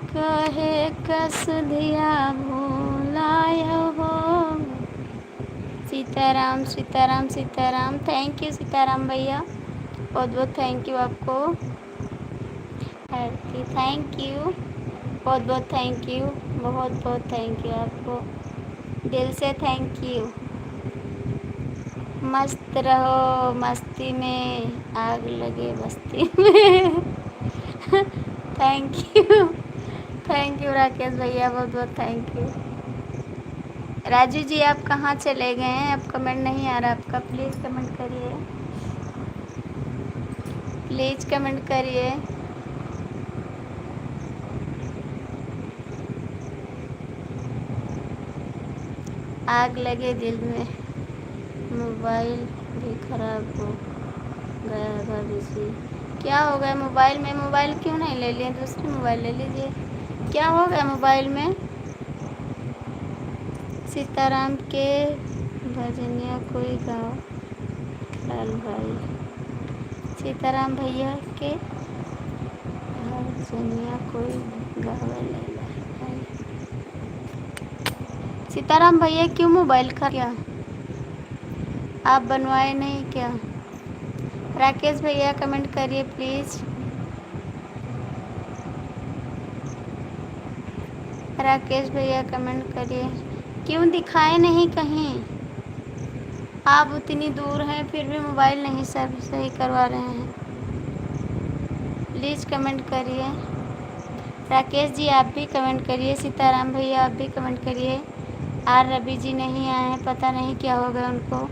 कहे कस दिया भूलाया हो। सीताराम सीताराम सीताराम, थैंक यू सीताराम भैया, बहुत बहुत थैंक यू आपको। थैंक यू, बहुत बहुत थैंक यू, बहुत बहुत थैंक यू आपको, दिल से थैंक यू। मस्त रहो मस्ती में, आग लगे बस्ती में। थैंक यू राकेश भैया, बहुत बहुत थैंक यू। राजू जी आप कहाँ चले गए हैं? अब कमेंट नहीं आ रहा आपका, प्लीज़ कमेंट करिए, प्लीज़ कमेंट करिए। आग लगे दिल में, मोबाइल भी ख़राब हो गया भाभी जी। क्या हो गया मोबाइल में? मोबाइल क्यों नहीं ले लिए? दूसरी मोबाइल ले लीजिए। क्या हो गया मोबाइल में? सीताराम के भजनिया कोई गाओ लाल भाई, सीताराम भैया के भजनिया कोई गावे लाल भाई। सीताराम भैया क्यों मोबाइल खा क्या? आप बनवाए नहीं क्या? राकेश भैया कमेंट करिए प्लीज़। राकेश भैया कमेंट करिए। क्यों दिखाए नहीं कहीं? आप उतनी दूर हैं फिर भी मोबाइल नहीं सब सही करवा रहे हैं, प्लीज़ कमेंट करिए। राकेश जी आप भी कमेंट करिए, सीताराम भैया आप भी कमेंट करिए। आर रवि जी नहीं आए हैं, पता नहीं क्या हो गया उनको।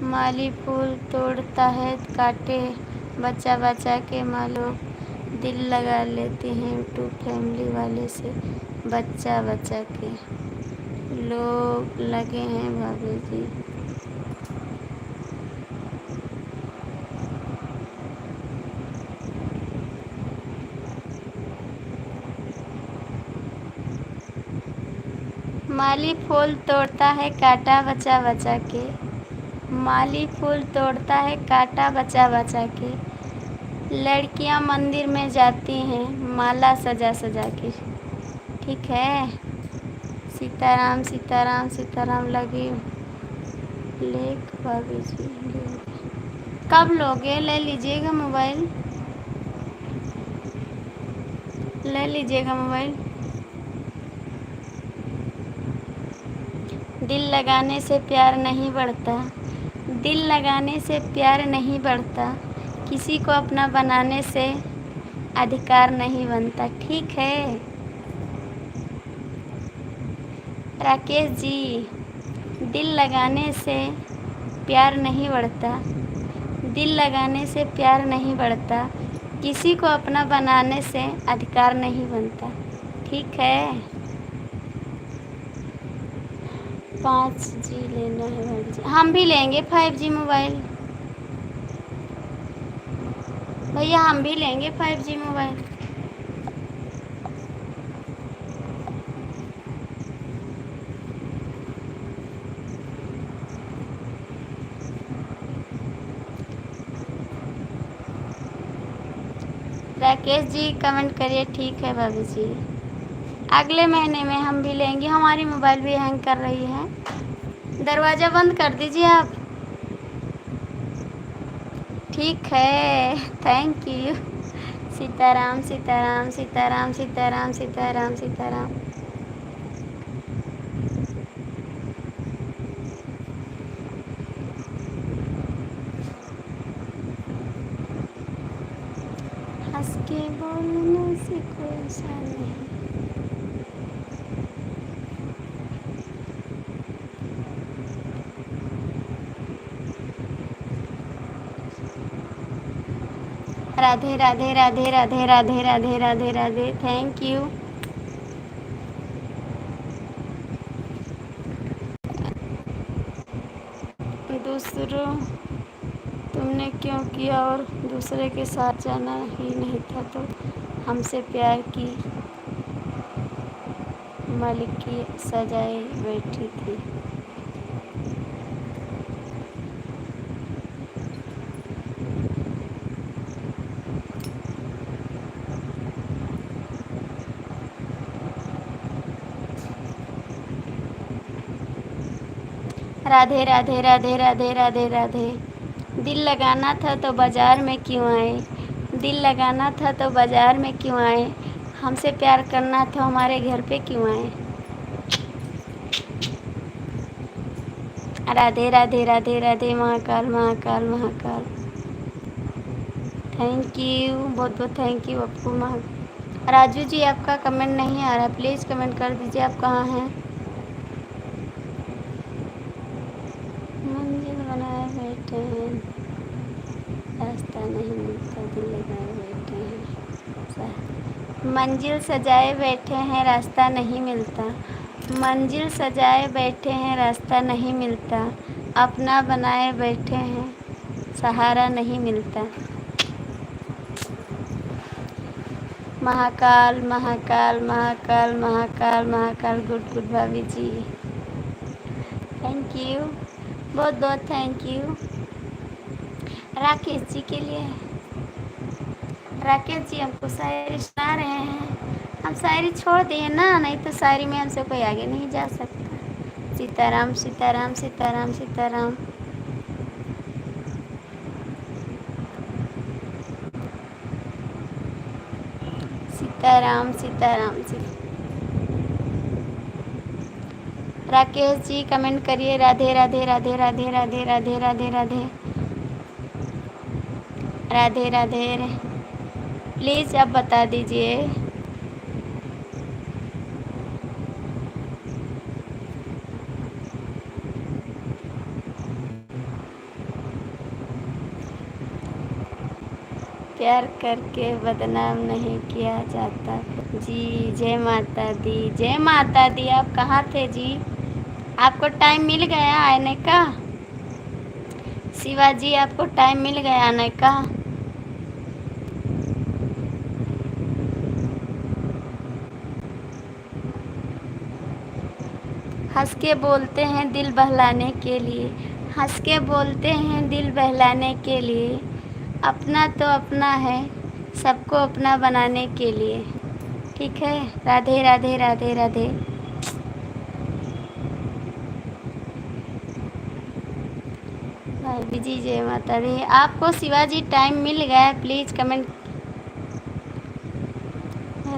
माली फूल तोड़ता है काटे बच्चा बच्चा के, मालो दिल लगा लेती हैं यूट्यूब फैमिली वाले से, बच्चा बच्चा के लोग लगे हैं भाभी जी। माली फूल तोड़ता है काटा बचा बचा के, माली फूल तोड़ता है काटा बचा बचा के, लड़कियां मंदिर में जाती हैं माला सजा सजा के। ठीक है, सीताराम सीताराम सीताराम लगी लेख भाभी जी। कब लोगे? ले लीजिएगा मोबाइल, ले लीजिएगा मोबाइल। दिल लगाने से प्यार नहीं बढ़ता, दिल लगाने से प्यार नहीं बढ़ता, किसी को अपना बनाने से अधिकार नहीं बनता। ठीक है राकेश जी, दिल लगाने से प्यार नहीं बढ़ता, दिल लगाने से प्यार नहीं बढ़ता, किसी को अपना बनाने से अधिकार नहीं बनता। ठीक है। 5G लेना है भाभी जी, हम भी लेंगे 5G मोबाइल भैया, हम भी लेंगे 5G mobile. Rakesh ji comment करिए। ठीक है भाभी जी, अगले महीने में हम भी लेंगे, हमारी मोबाइल भी हैंग कर रही है। दरवाज़ा बंद कर दीजिए आप। ठीक है, थैंक यू। सीताराम सीताराम सीताराम सीताराम सीताराम सीताराम। हंस के बोलने से कोई सा नहीं। राधे राधे राधे राधे राधे राधे राधे राधे। Thank you. दूसरों तुमने क्यों किया और दूसरे के साथ जाना ही नहीं था तो हमसे प्यार की मलकी सजाए बैठी थी। राधे राधे राधे राधे राधे राधे। दिल लगाना था तो बाज़ार में क्यों आए, दिल लगाना था तो बाज़ार में क्यों आए, हमसे प्यार करना था हमारे घर पे क्यों आए। राधे राधे राधे राधे। महाकाल महाकाल महाकाल। थैंक यू, बहुत बहुत थैंक यू आपको। महा राजू जी आपका कमेंट नहीं आ रहा, प्लीज़ कमेंट कर दीजिए आप कहाँ हैं। मंजिल बनाए बैठे हैं, रास्ता नहीं मिलता, दिल लगाए बैठे हैं। मंजिल सजाए बैठे हैं, रास्ता नहीं मिलता, मंजिल सजाए बैठे हैं, रास्ता नहीं मिलता, अपना बनाए बैठे हैं, सहारा नहीं मिलता। महाकाल महाकाल महाकाल महाकाल महाकाल। गुड गुड भाभी जी, थैंक यू, बहुत बहुत थैंक यू। राकेश जी के लिए, राकेश जी हमको शायरी सुना रहे हैं, हम शायरी छोड़ दिए ना, नहीं तो शायरी में हमसे कोई आगे नहीं जा सकता। सीताराम सीताराम सीताराम सीताराम। सीताराम सीताराम सीताराम। राकेश जी कमेंट करिए, राधे राधे राधे राधे राधे राधे राधे राधे राधे राधे। प्लीज़ आप बता दीजिए। प्यार करके बदनाम नहीं किया जाता। जी जय माता दी, जय माता दी। आप कहाँ थे जी, आपको टाइम मिल गया आने का? शिवाजी आपको टाइम मिल गया आने का? हंस के बोलते हैं दिल बहलाने के लिए, हंस के बोलते हैं दिल बहलाने के लिए, अपना तो अपना है सबको अपना बनाने के लिए। ठीक है, राधे राधे राधे राधे। भाभी जी जय माता दी। आपको शिवाजी टाइम मिल गया, प्लीज़ कमेंट।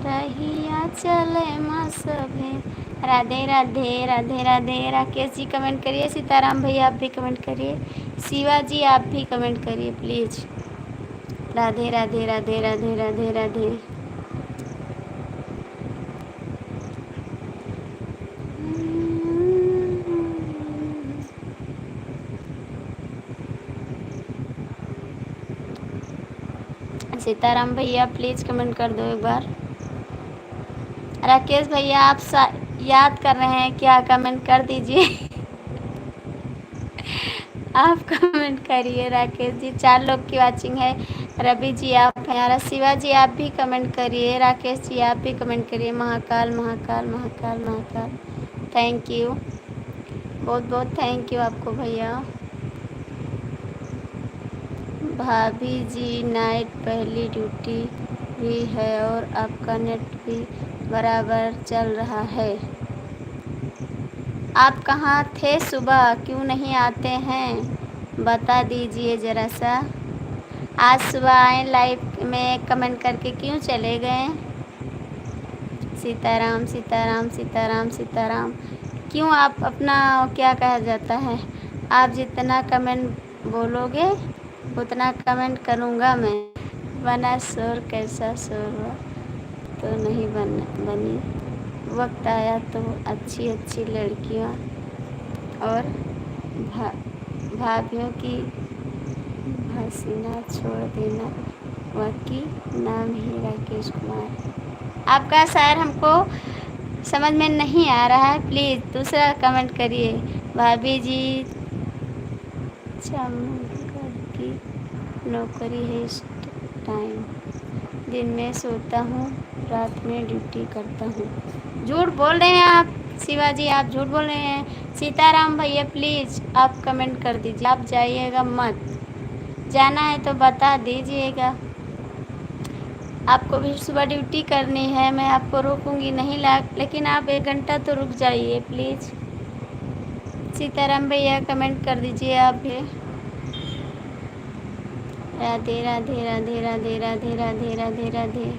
रहिया चले माँ सभे। राधे राधे राधे राधे। राकेश जी कमेंट करिए, सीताराम भैया आप भी कमेंट करिए, शिवा जी आप भी कमेंट करिए प्लीज़। राधे राधे राधे राधे राधे राधे। सीताराम भैया प्लीज़ कमेंट कर दो एक बार। राकेश भैया आप याद कर रहे हैं क्या, कमेंट कर दीजिए। आप कमेंट करिए। राकेश जी 4 लोग की वाचिंग है। रवि जी आप हैं, शिवा जी आप भी कमेंट करिए, राकेश जी आप भी कमेंट करिए। महाकाल महाकाल महाकाल महाकाल। थैंक यू, बहुत बहुत थैंक यू आपको भैया। भाभी जी नाइट पहली ड्यूटी भी है और आपका नेट भी बराबर चल रहा है। आप कहाँ थे सुबह, क्यों नहीं आते हैं, बता दीजिए ज़रा सा। आज सुबह आए लाइव में, कमेंट करके क्यों चले गए। सीताराम सीताराम सीताराम सीताराम। क्यों आप अपना क्या कहा जाता है, आप जितना कमेंट बोलोगे उतना कमेंट करूँगा मैं। बना शोर कैसा शोर हुआ तो नहीं बनी, वक्त आया तो अच्छी अच्छी लड़कियाँ और भाभीियों की हसीना छोड़ देना। बाकी नाम है राकेश कुमार। आपका शायर हमको समझ में नहीं आ रहा है, प्लीज़ दूसरा कमेंट करिए। भाभी जी चमकर की नौकरी है इस टाइम, दिन में सोता हूँ, रात में ड्यूटी करता हूँ। झूठ बोल रहे हैं आप शिवाजी, आप झूठ बोल रहे हैं। सीताराम भैया प्लीज़ आप कमेंट कर दीजिए, आप जाइएगा मत, जाना है तो बता दीजिएगा। आपको भी सुबह ड्यूटी करनी है, मैं आपको रोकूंगी नहीं, लेकिन आप 1 घंटा तो रुक जाइए प्लीज़। सीताराम भैया कमेंट कर दीजिए आप भी। राधे राधे राधे राधे राधे राधे राधे राधे।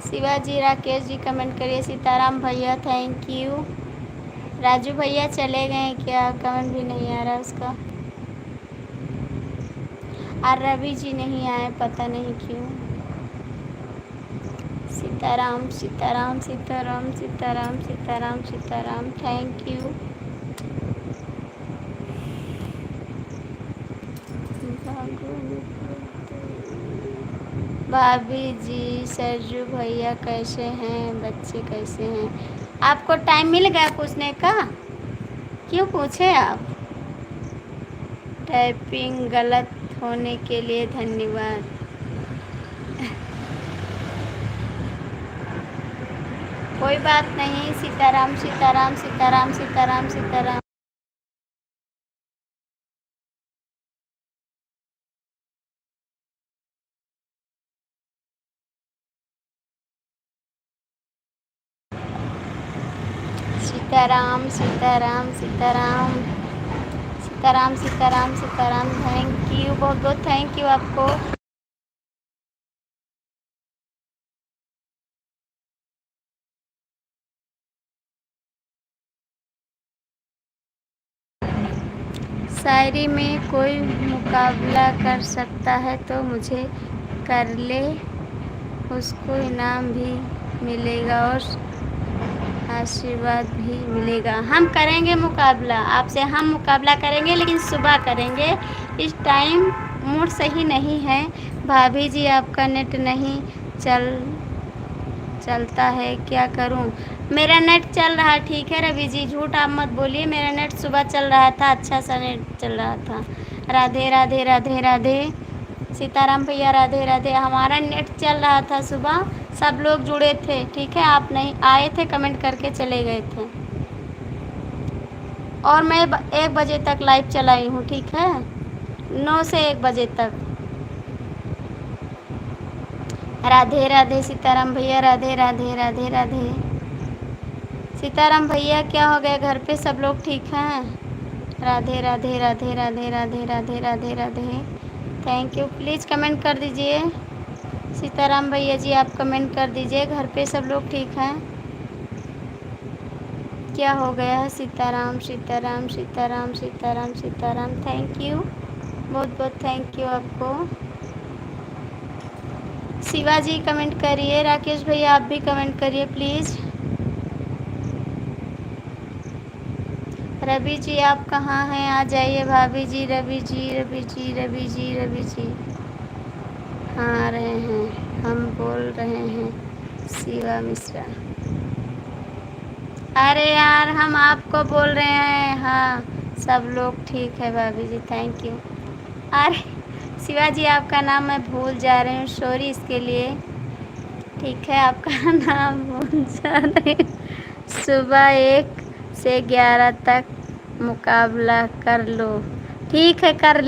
शिवाजी राकेश जी कमेंट करिए। सीताराम भैया थैंक यू। राजू भैया चले गए क्या, कमेंट भी नहीं आ रहा उसका। और रवि जी नहीं आए, पता नहीं क्यों। Sitaram Sitaram Sitaram Sitaram Sitaram Sitaram thank you. भाभी जी सरजू भैया कैसे हैं, बच्चे कैसे हैं। आपको टाइम मिल गया पूछने का, क्यों पूछे आप। टाइपिंग गलत होने के लिए धन्यवाद। कोई बात नहीं। सीताराम सीताराम सीताराम सीताराम सीताराम। सीताराम सीताराम सीताराम सीताराम सीताराम सीताराम थैंक यू, बहुत बहुत थैंक यू आपको। शायरी में कोई मुकाबला कर सकता है तो मुझे कर ले, उसको इनाम भी मिलेगा और आशीर्वाद भी मिलेगा। हम करेंगे मुकाबला आपसे, हम मुकाबला करेंगे लेकिन सुबह करेंगे। इस टाइम मूड सही नहीं है। भाभी जी आपका नेट नहीं चलता है, क्या करूं। मेरा नेट चल रहा है, ठीक है रवि जी, झूठ आप मत बोलिए। मेरा नेट सुबह चल रहा था, अच्छा सा नेट चल रहा था। राधे राधे राधे राधे। सीताराम भैया राधे राधे। हमारा नेट चल रहा था सुबह, सब लोग जुड़े थे, ठीक है। आप नहीं आए थे, कमेंट करके चले गए थे। और मैं 1 बजे तक लाइव चलाई हूँ, ठीक है, 9 से 1 बजे तक। राधे राधे सीताराम भैया राधे राधे राधे राधे। सीताराम भैया क्या हो गया, घर पे सब लोग ठीक हैं। Radhe Radhe Radhe Radhe Radhe Radhe Radhe Radhe thank you. Please comment कर दीजिए। सीताराम भैया जी आप कमेंट कर दीजिए, घर पे सब लोग ठीक हैं। क्या हो गया है। सीताराम सीताराम सीताराम सीताराम सीताराम थैंक यू, बहुत बहुत थैंक यू आपको। शिवाजी कमेंट करिए। राकेश भैया आप भी कमेंट करिए प्लीज़। रवि जी आप कहाँ हैं, आ जाइए। भाभी जी रवि जी रवि जी रवि जी रवि जी हाँ आ रहे हैं, हम बोल रहे हैं शिवा मिश्रा। अरे यार हम आपको बोल रहे हैं। हाँ सब लोग ठीक है भाभी जी, थैंक यू। अरे शिवाजी आपका नाम मैं भूल जा रही हूँ, सॉरी इसके लिए, ठीक है। आपका नाम भूल जा रही हूँ। सुबह 1 से 11 तक मुकाबला कर लो, ठीक है, कर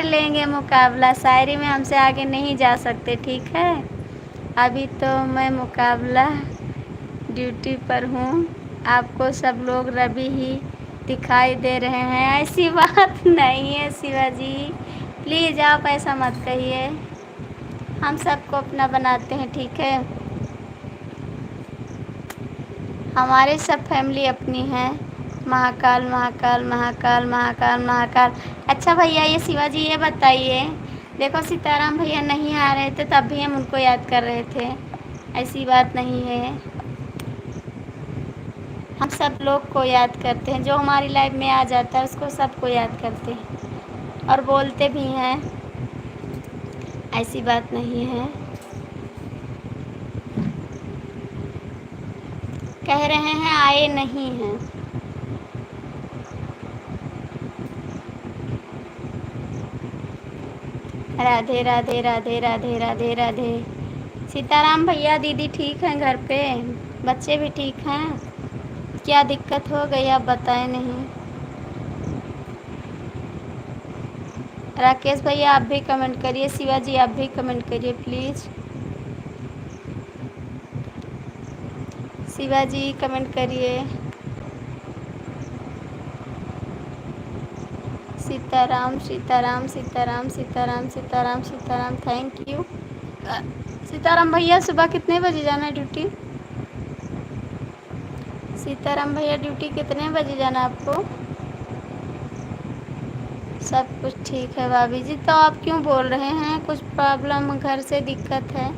लेंगे मुकाबला। शायरी में हमसे आगे नहीं जा सकते, ठीक है। अभी तो मैं मुकाबला ड्यूटी पर हूँ, आपको सब लोग रवि ही दिखाई दे रहे हैं। ऐसी बात नहीं है शिवाजी, प्लीज़ आप ऐसा मत कहिए, हम सबको अपना बनाते हैं, ठीक है। हमारे सब फैमिली अपनी है। महाकाल महाकाल महाकाल महाकाल महाकाल। अच्छा भैया ये शिवाजी ये बताइए, देखो सीताराम भैया नहीं आ रहे थे तब भी हम उनको याद कर रहे थे, ऐसी बात नहीं है। हम सब लोग को याद करते हैं, जो हमारी लाइफ में आ जाता है उसको सबको याद करते हैं और बोलते भी हैं, ऐसी बात नहीं है। कह रहे हैं आए नहीं हैं। राधे राधे राधे राधे राधे राधे। सीताराम भैया दीदी ठीक हैं घर पे? बच्चे भी ठीक हैं? क्या दिक्कत हो गई आप बताएं नहीं। राकेश भैया आप भी कमेंट करिए, शिवाजी आप भी कमेंट करिए प्लीज़। शिवाजी कमेंट करिए। Sitaram Sitaram Sitaram Sitaram Sitaram Sitaram, thank you. सीताराम भैया सुबह कितने बजे जाना है ड्यूटी? सीताराम भैया ड्यूटी कितने बजे जाना है आपको? सब कुछ ठीक है भाभी जी। तो आप क्यों बोल रहे हैं कुछ प्रॉब्लम, घर से दिक्कत है?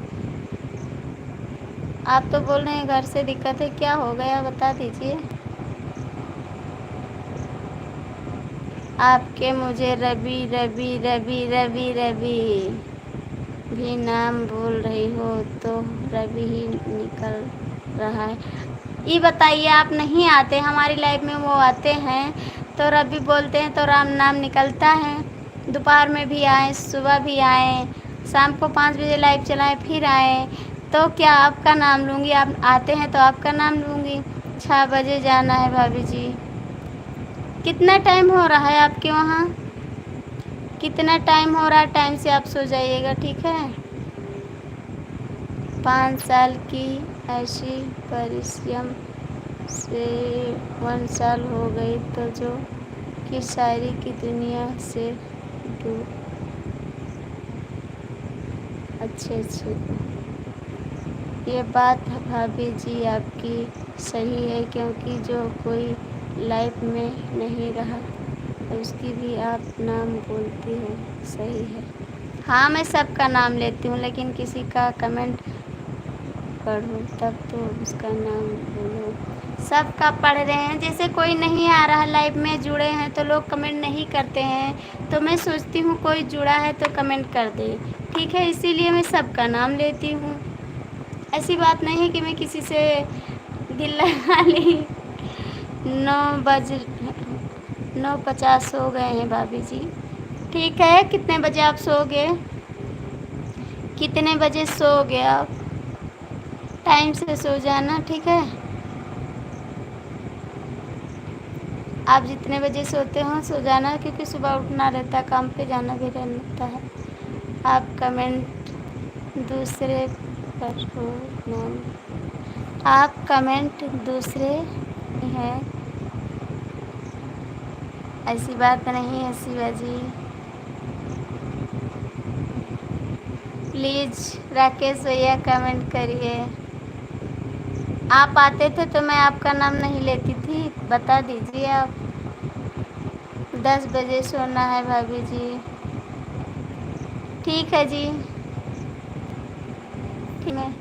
आप तो बोल रहे हैं घर से दिक्कत है, क्या हो गया बता दीजिए। आपके मुझे रवि रवि रवि रवि रवि भी नाम बोल रही हो तो रवि ही निकल रहा है। ये बताइए, आप नहीं आते हमारी लाइफ में, वो आते हैं तो रवि बोलते हैं तो राम नाम निकलता है। दोपहर में भी आए, सुबह भी आए, शाम को 5 बजे लाइव चलाएं फिर आए, तो क्या आपका नाम लूँगी? आप आते हैं तो आपका नाम लूँगी। 6 बजे जाना है भाभी जी। कितना टाइम हो रहा है आपके वहाँ? कितना टाइम हो रहा है? टाइम से आप सो जाइएगा, ठीक है। 5 साल की ऐसी परिश्रम से 1 साल हो गई तो जो कि शायरी की दुनिया से दूर। अच्छे ये बात भाभी जी आपकी सही है, क्योंकि जो कोई लाइफ में नहीं रहा उसकी भी आप नाम बोलती हो, सही है। हाँ मैं सबका नाम लेती हूँ, लेकिन किसी का कमेंट पढ़ो तब तो उसका नाम बोलो। सबका पढ़ रहे हैं, जैसे कोई नहीं आ रहा लाइव में, जुड़े हैं तो लोग कमेंट नहीं करते हैं, तो मैं सोचती हूँ कोई जुड़ा है तो कमेंट कर दे, ठीक है, इसीलिए मैं सबका नाम लेती हूँ। ऐसी बात नहीं है कि मैं किसी से दिल लगा ली। 9:50 हो गए हैं भाभी जी। ठीक है, कितने बजे आप सोओगे? कितने बजे सोओगे आप? टाइम से सो जाना, ठीक है। आप जितने बजे सोते हो सो जाना, क्योंकि सुबह उठना रहता है, काम पे जाना भी रहता है। आप कमेंट दूसरे पर हो नाम, आप कमेंट दूसरे हैं, ऐसी बात नहीं है शिवाजी। प्लीज़ राकेश भैया कमेंट करिए। आप आते थे तो मैं आपका नाम नहीं लेती थी, बता दीजिए आप। 10 बजे सोना है भाभी जी। ठीक है जी, ठीक है।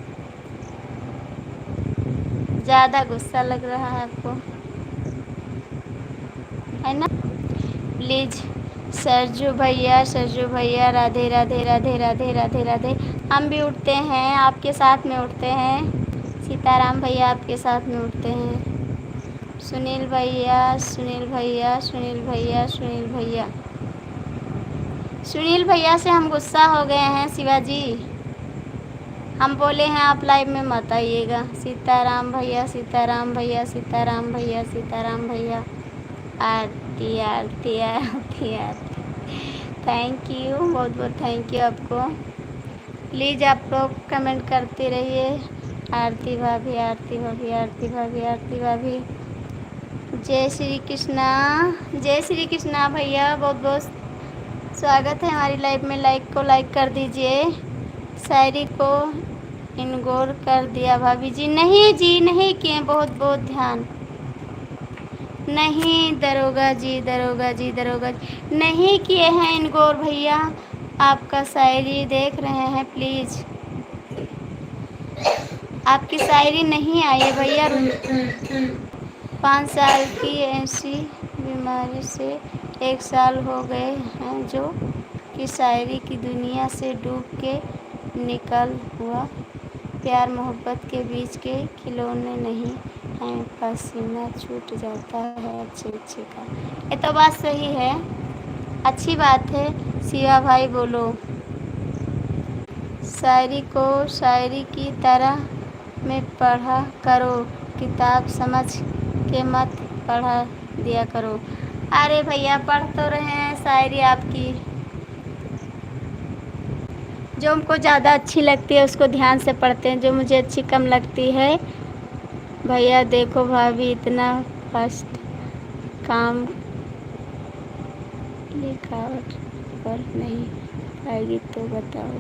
ज़्यादा गुस्सा लग रहा है आपको, है ना? प्लीज़ सरजू भैया राधे राधे राधे राधे राधे राधे। हम भी उठते हैं, आपके साथ में उठते हैं। सीताराम भैया आपके साथ में उठते हैं। सुनील भैया सुनील भैया सुनील भैया सुनील भैया सुनील भैया से हम गुस्सा हो गए हैं शिवाजी। हम बोले हैं आप लाइव में मत आइएगा। सीताराम भैया सीताराम भैया सीताराम भैया सीताराम भैया। आरती आरती आरती आरती। थैंक यू, बहुत बहुत थैंक यू आपको। प्लीज़ आप लोग कमेंट करते रहिए। आरती भाभी आरती भाभी आरती भाभी आरती भाभी। जय श्री कृष्णा, जय श्री कृष्णा भैया, बहुत बहुत स्वागत है हमारी लाइव में। लाइक को लाइक कर दीजिए। शायरी को इग्नोर कर दिया भाभी जी? नहीं जी, नहीं किए, बहुत बहुत ध्यान। नहीं दरोगा जी दरोगा जी दरोगा जी नहीं किए हैं इग्नोर भैया। आपका शायरी देख रहे हैं, प्लीज़ आपकी शायरी नहीं आई है भैया। 5 साल की ऐसी बीमारी से 1 साल हो गए हैं जो कि शायरी की दुनिया से डूब के निकल हुआ। प्यार मोहब्बत के बीच के खिलौने नहीं हैं, पसीना छूट जाता है अच्छे अच्छे का। ये तो बात सही है, अच्छी बात है। शिवा भाई बोलो, शायरी को शायरी की तरह में पढ़ा करो, किताब समझ के मत पढ़ा दिया करो। अरे भैया पढ़ तो रहे हैं शायरी आपकी, जो हमको ज़्यादा अच्छी लगती है उसको ध्यान से पढ़ते हैं, जो मुझे अच्छी कम लगती है। भैया देखो भाभी इतना फास्ट काम लिखावट पर नहीं आएगी तो बताओ।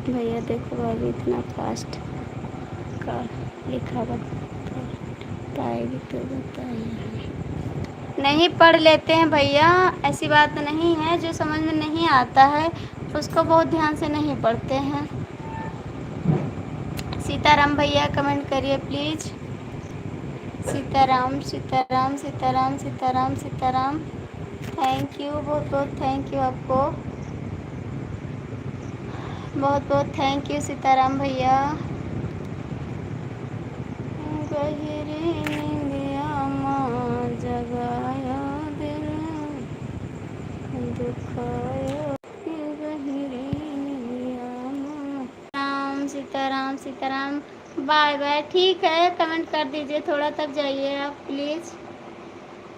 भैया देखो भाभी इतना फास्ट का लिखावट पर पाएगी तो बताइए। नहीं पढ़ लेते हैं भैया, ऐसी बात नहीं है। जो समझ में नहीं आता है उसको बहुत ध्यान से नहीं पढ़ते हैं। सीताराम भैया कमेंट करिए please. Sitaram Sitaram Sitaram Sitaram Sitaram, thank you, बहुत बहुत थैंक यू आपको, बहुत बहुत थैंक यू सीताराम भैया। गहरी नींदिया माँ जगाया दिल दुखाया, गहरी नींदिया माँ। Ram Sitaram Sitaram, bye bye. ठीक है, कमेंट कर दीजिए, थोड़ा तक जाइए आप प्लीज़।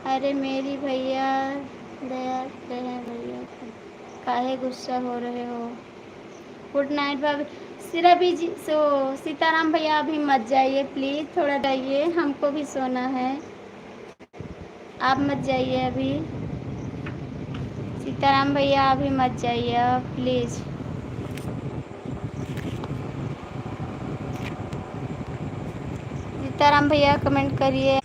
अरे मेरी भैया दया रहे भैया, काहे गुस्सा हो रहे हो। गुड नाइट भाभी। सिरा भी जी सो सीताराम भैया अभी मत जाइए प्लीज़, थोड़ा जाइए, हमको भी सोना है। आप मत जाइए अभी, सीताराम भैया अभी मत जाइए प्लीज़। सीताराम भैया कमेंट करिए।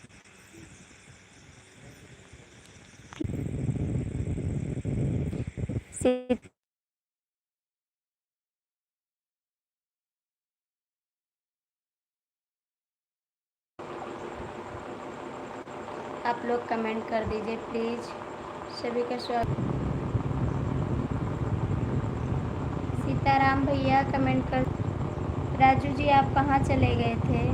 आप लोग कमेंट कर दीजिए प्लीज़, सभी का स्वागत। सीताराम भैया कमेंट कर। राजू जी आप कहाँ चले गए थे।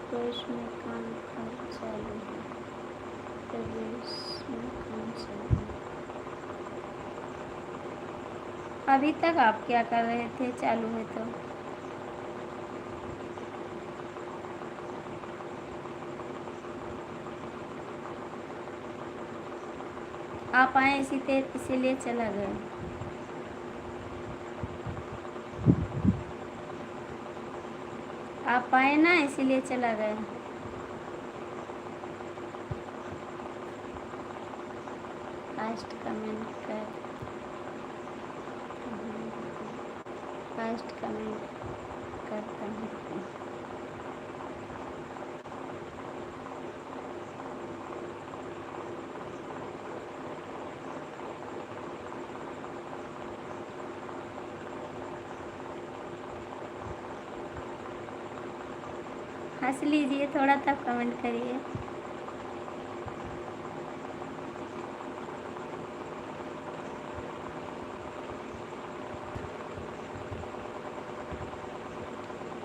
प्रवेश में काम चालू है, प्रवेश में काम चालू है। अभी तक आप क्या कर रहे थे, चालू है तो। आप आए इसीलिए चला गया। आप आए ना इसीलिए चला गया। फास्ट कमेंट कर, फास्ट कमेंट करता हूँ। हंस लीजिए, थोड़ा तक कमेंट करिए।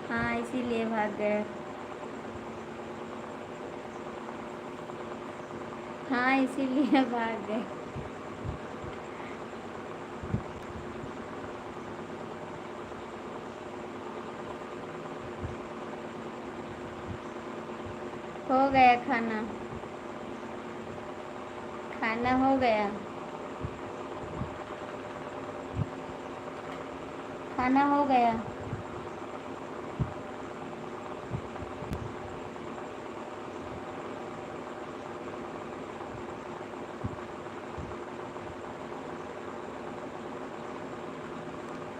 हाँ इसीलिए भाग गए। हाँ इसीलिए भाग गए। हो गया खाना, खाना हो गया, खाना हो गया।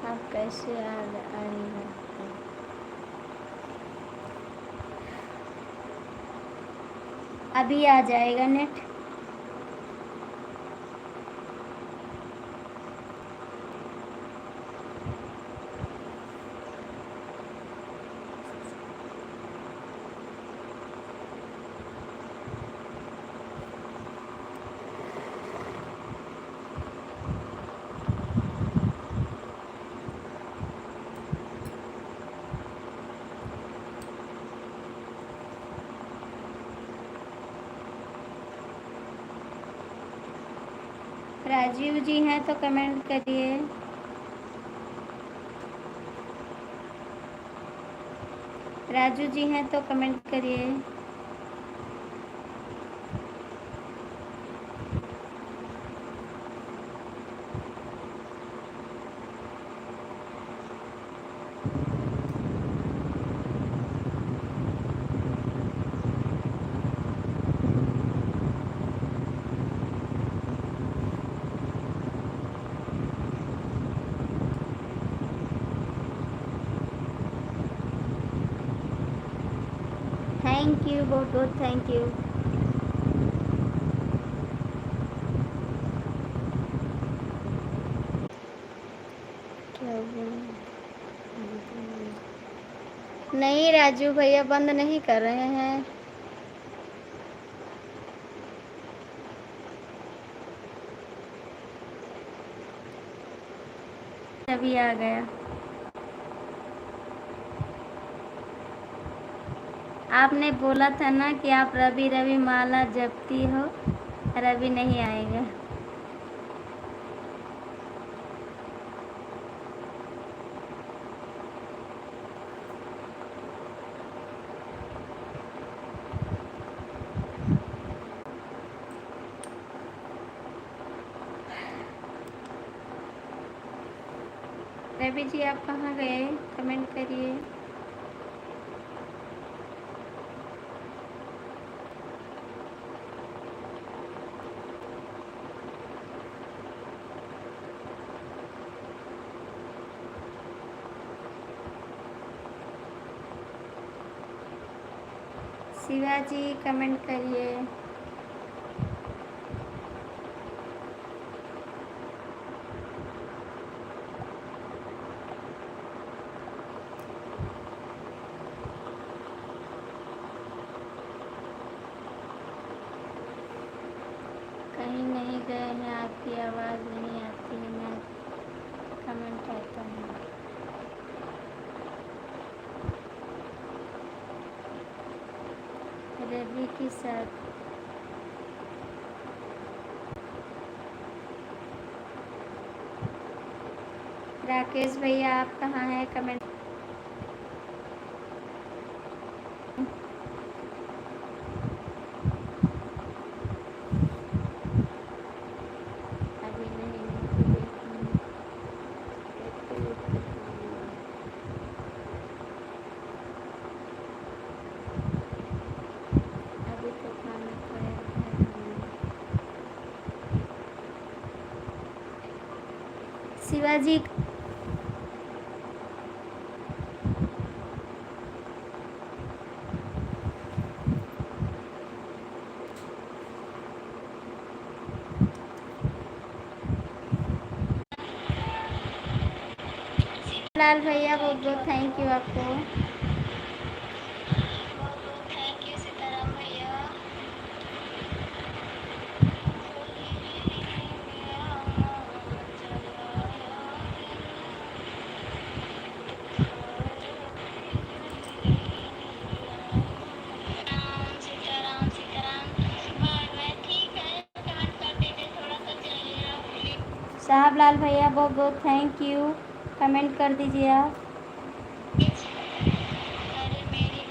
आप कैसे आ रही है। अभी आ जाएगा नेट। राजीव जी हैं तो कमेंट करिए। राजू जी हैं तो कमेंट करिए। थैंक यू, बहुत बहुत थैंक यू। नहीं राजू भैया बंद नहीं कर रहे हैं। अभी आ गया। आपने बोला था ना कि आप रवि रवि माला जपती हो, रवि नहीं आएगा। रवि जी आप कहाँ गए? कमेंट करिए। शिवाजी कमेंट करिए। कहीं नहीं गए हैं, आपकी आवाज़ नहीं आती है, मैं कमेंट करता हूँ। रवि के साथ राकेश भैया आप कहाँ हैं? कमेंट। अभी नहीं, अभी तो खाना खाया है। शिवाजी लाल भैया बहुत बहुत थैंक यू आपको। थैंक यू सीताराम भैया। सीताराम सीताराम। और मैं ठीक है, कमेंट कर दीजिए, थोड़ा सा चलिएगा। साहब लाल भैया बहुत बहुत थैंक यू, कमेंट कर दीजिए आप। अरे मेरी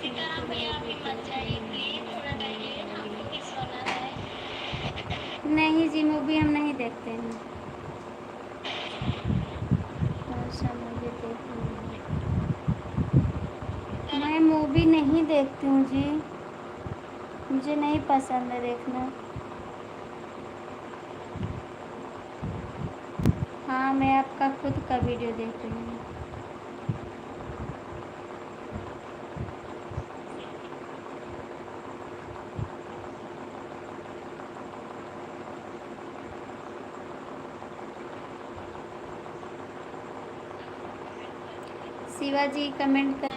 सीताराम भैया अभी मत जाइए प्लीज, थोड़ा रहिए, हमको भी सोना है। नहीं जी, मूवी हम नहीं देखते हैं। अच्छा मूवी देखती हूँ मैं, मूवी नहीं देखती हूँ जी, मुझे नहीं पसंद है देखना। हाँ मैं आपका खुद का वीडियो देख रही हूँ। शिवाजी कमेंट कर,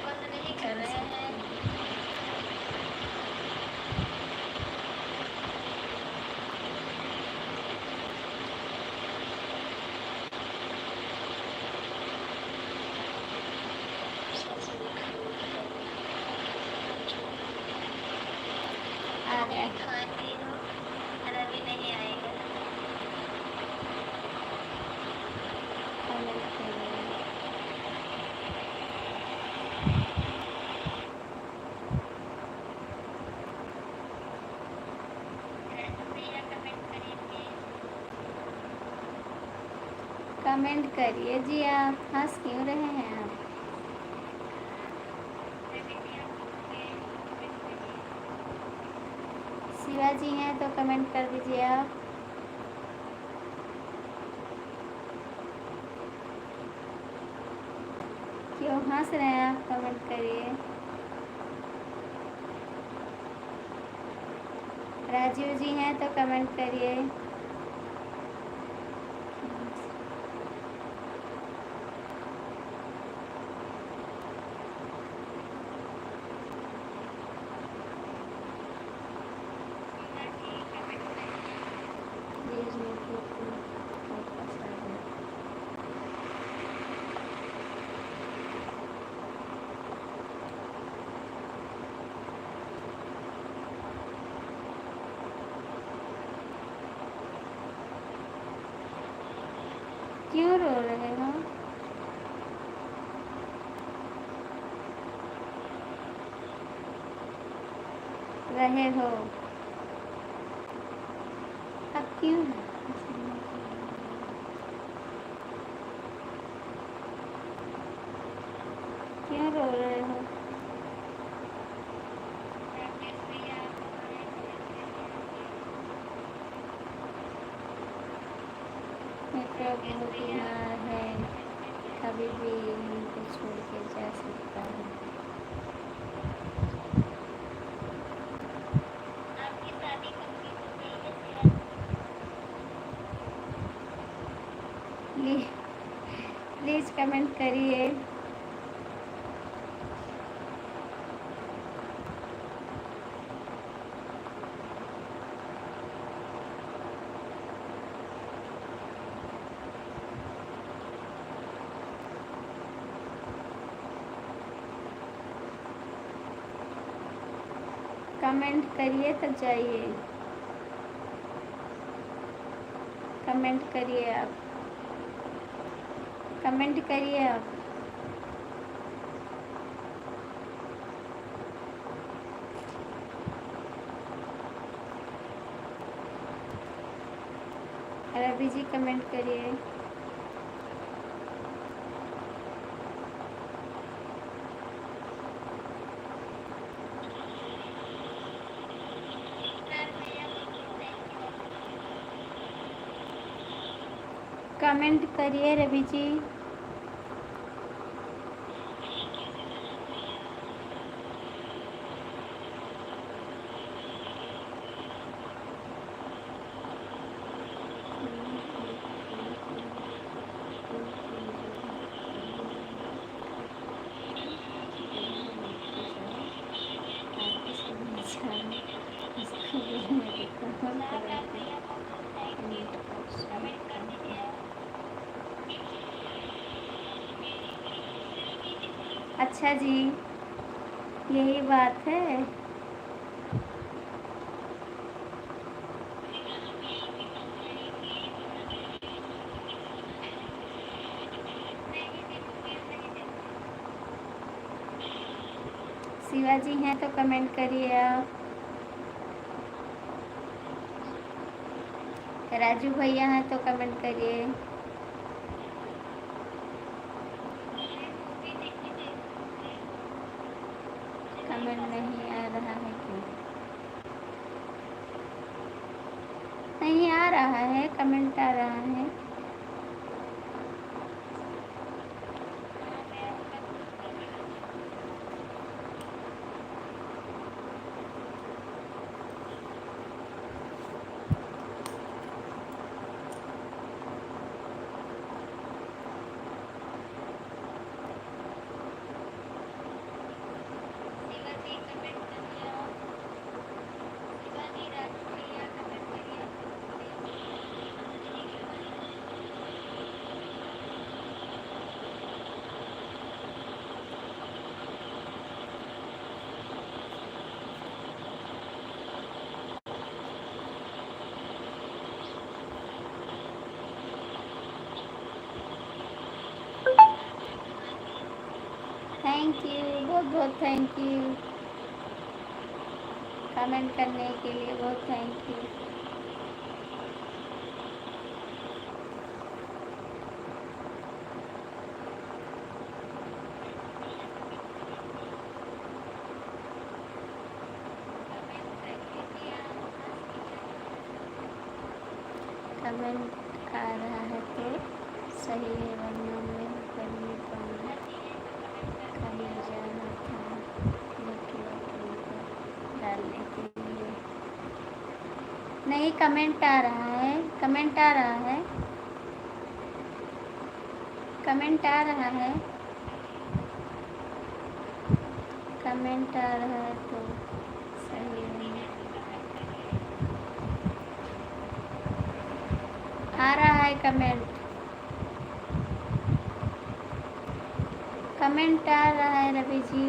बंद नहीं कर रहे हैं। कमेंट करिए जी। आप हंस क्यों रहे हैं आप? शिवाजी हैं तो कमेंट कर दीजिए आप। क्यों हंस रहे हैं आप? कमेंट करिए। राजीव जी हैं तो कमेंट करिए। क्यों रो रहे हो? रहे हो अब क्यों? क्यों रो रहे हो? मित्र बहुत बीमार है, कभी भी उनको छोड़ के जा सकता है। प्लीज़ कमेंट करिए। कमेंट करिए तब जाइए। कमेंट करिए आप। कमेंट करिए आप। रवि जी कमेंट करिए। कमेंट करिए रवि जी। अच्छा जी, यही बात है। शिवाजी हैं तो कमेंट करिए आप। राजू भैया हैं तो कमेंट करिए। कमेंट नहीं आ रहा है क्यों? नहीं आ रहा है, कमेंट आ रहा है। थैंक यू, बहुत बहुत थैंक यू। कमेंट करने के लिए बहुत थैंक यू। कमेंट आ रहा है तो सही है, वरना मैं कर नहीं पाऊँगा। कहीं जाना था लेकिन तुमको डालने के लिए नहीं। कमेंट आ रहा है, कमेंट आ रहा है, कमेंट आ रहा है, कमेंट आ रहा है तो सही है। आ रहा है कमेंट, कमेंट आ रहा है रवि जी।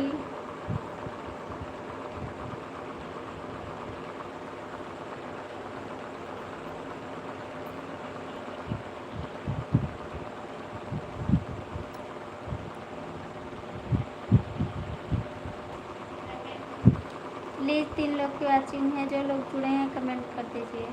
प्लीज़ 3 लोग की वॉचिंग है, जो लोग जुड़े हैं कमेंट कर दीजिए।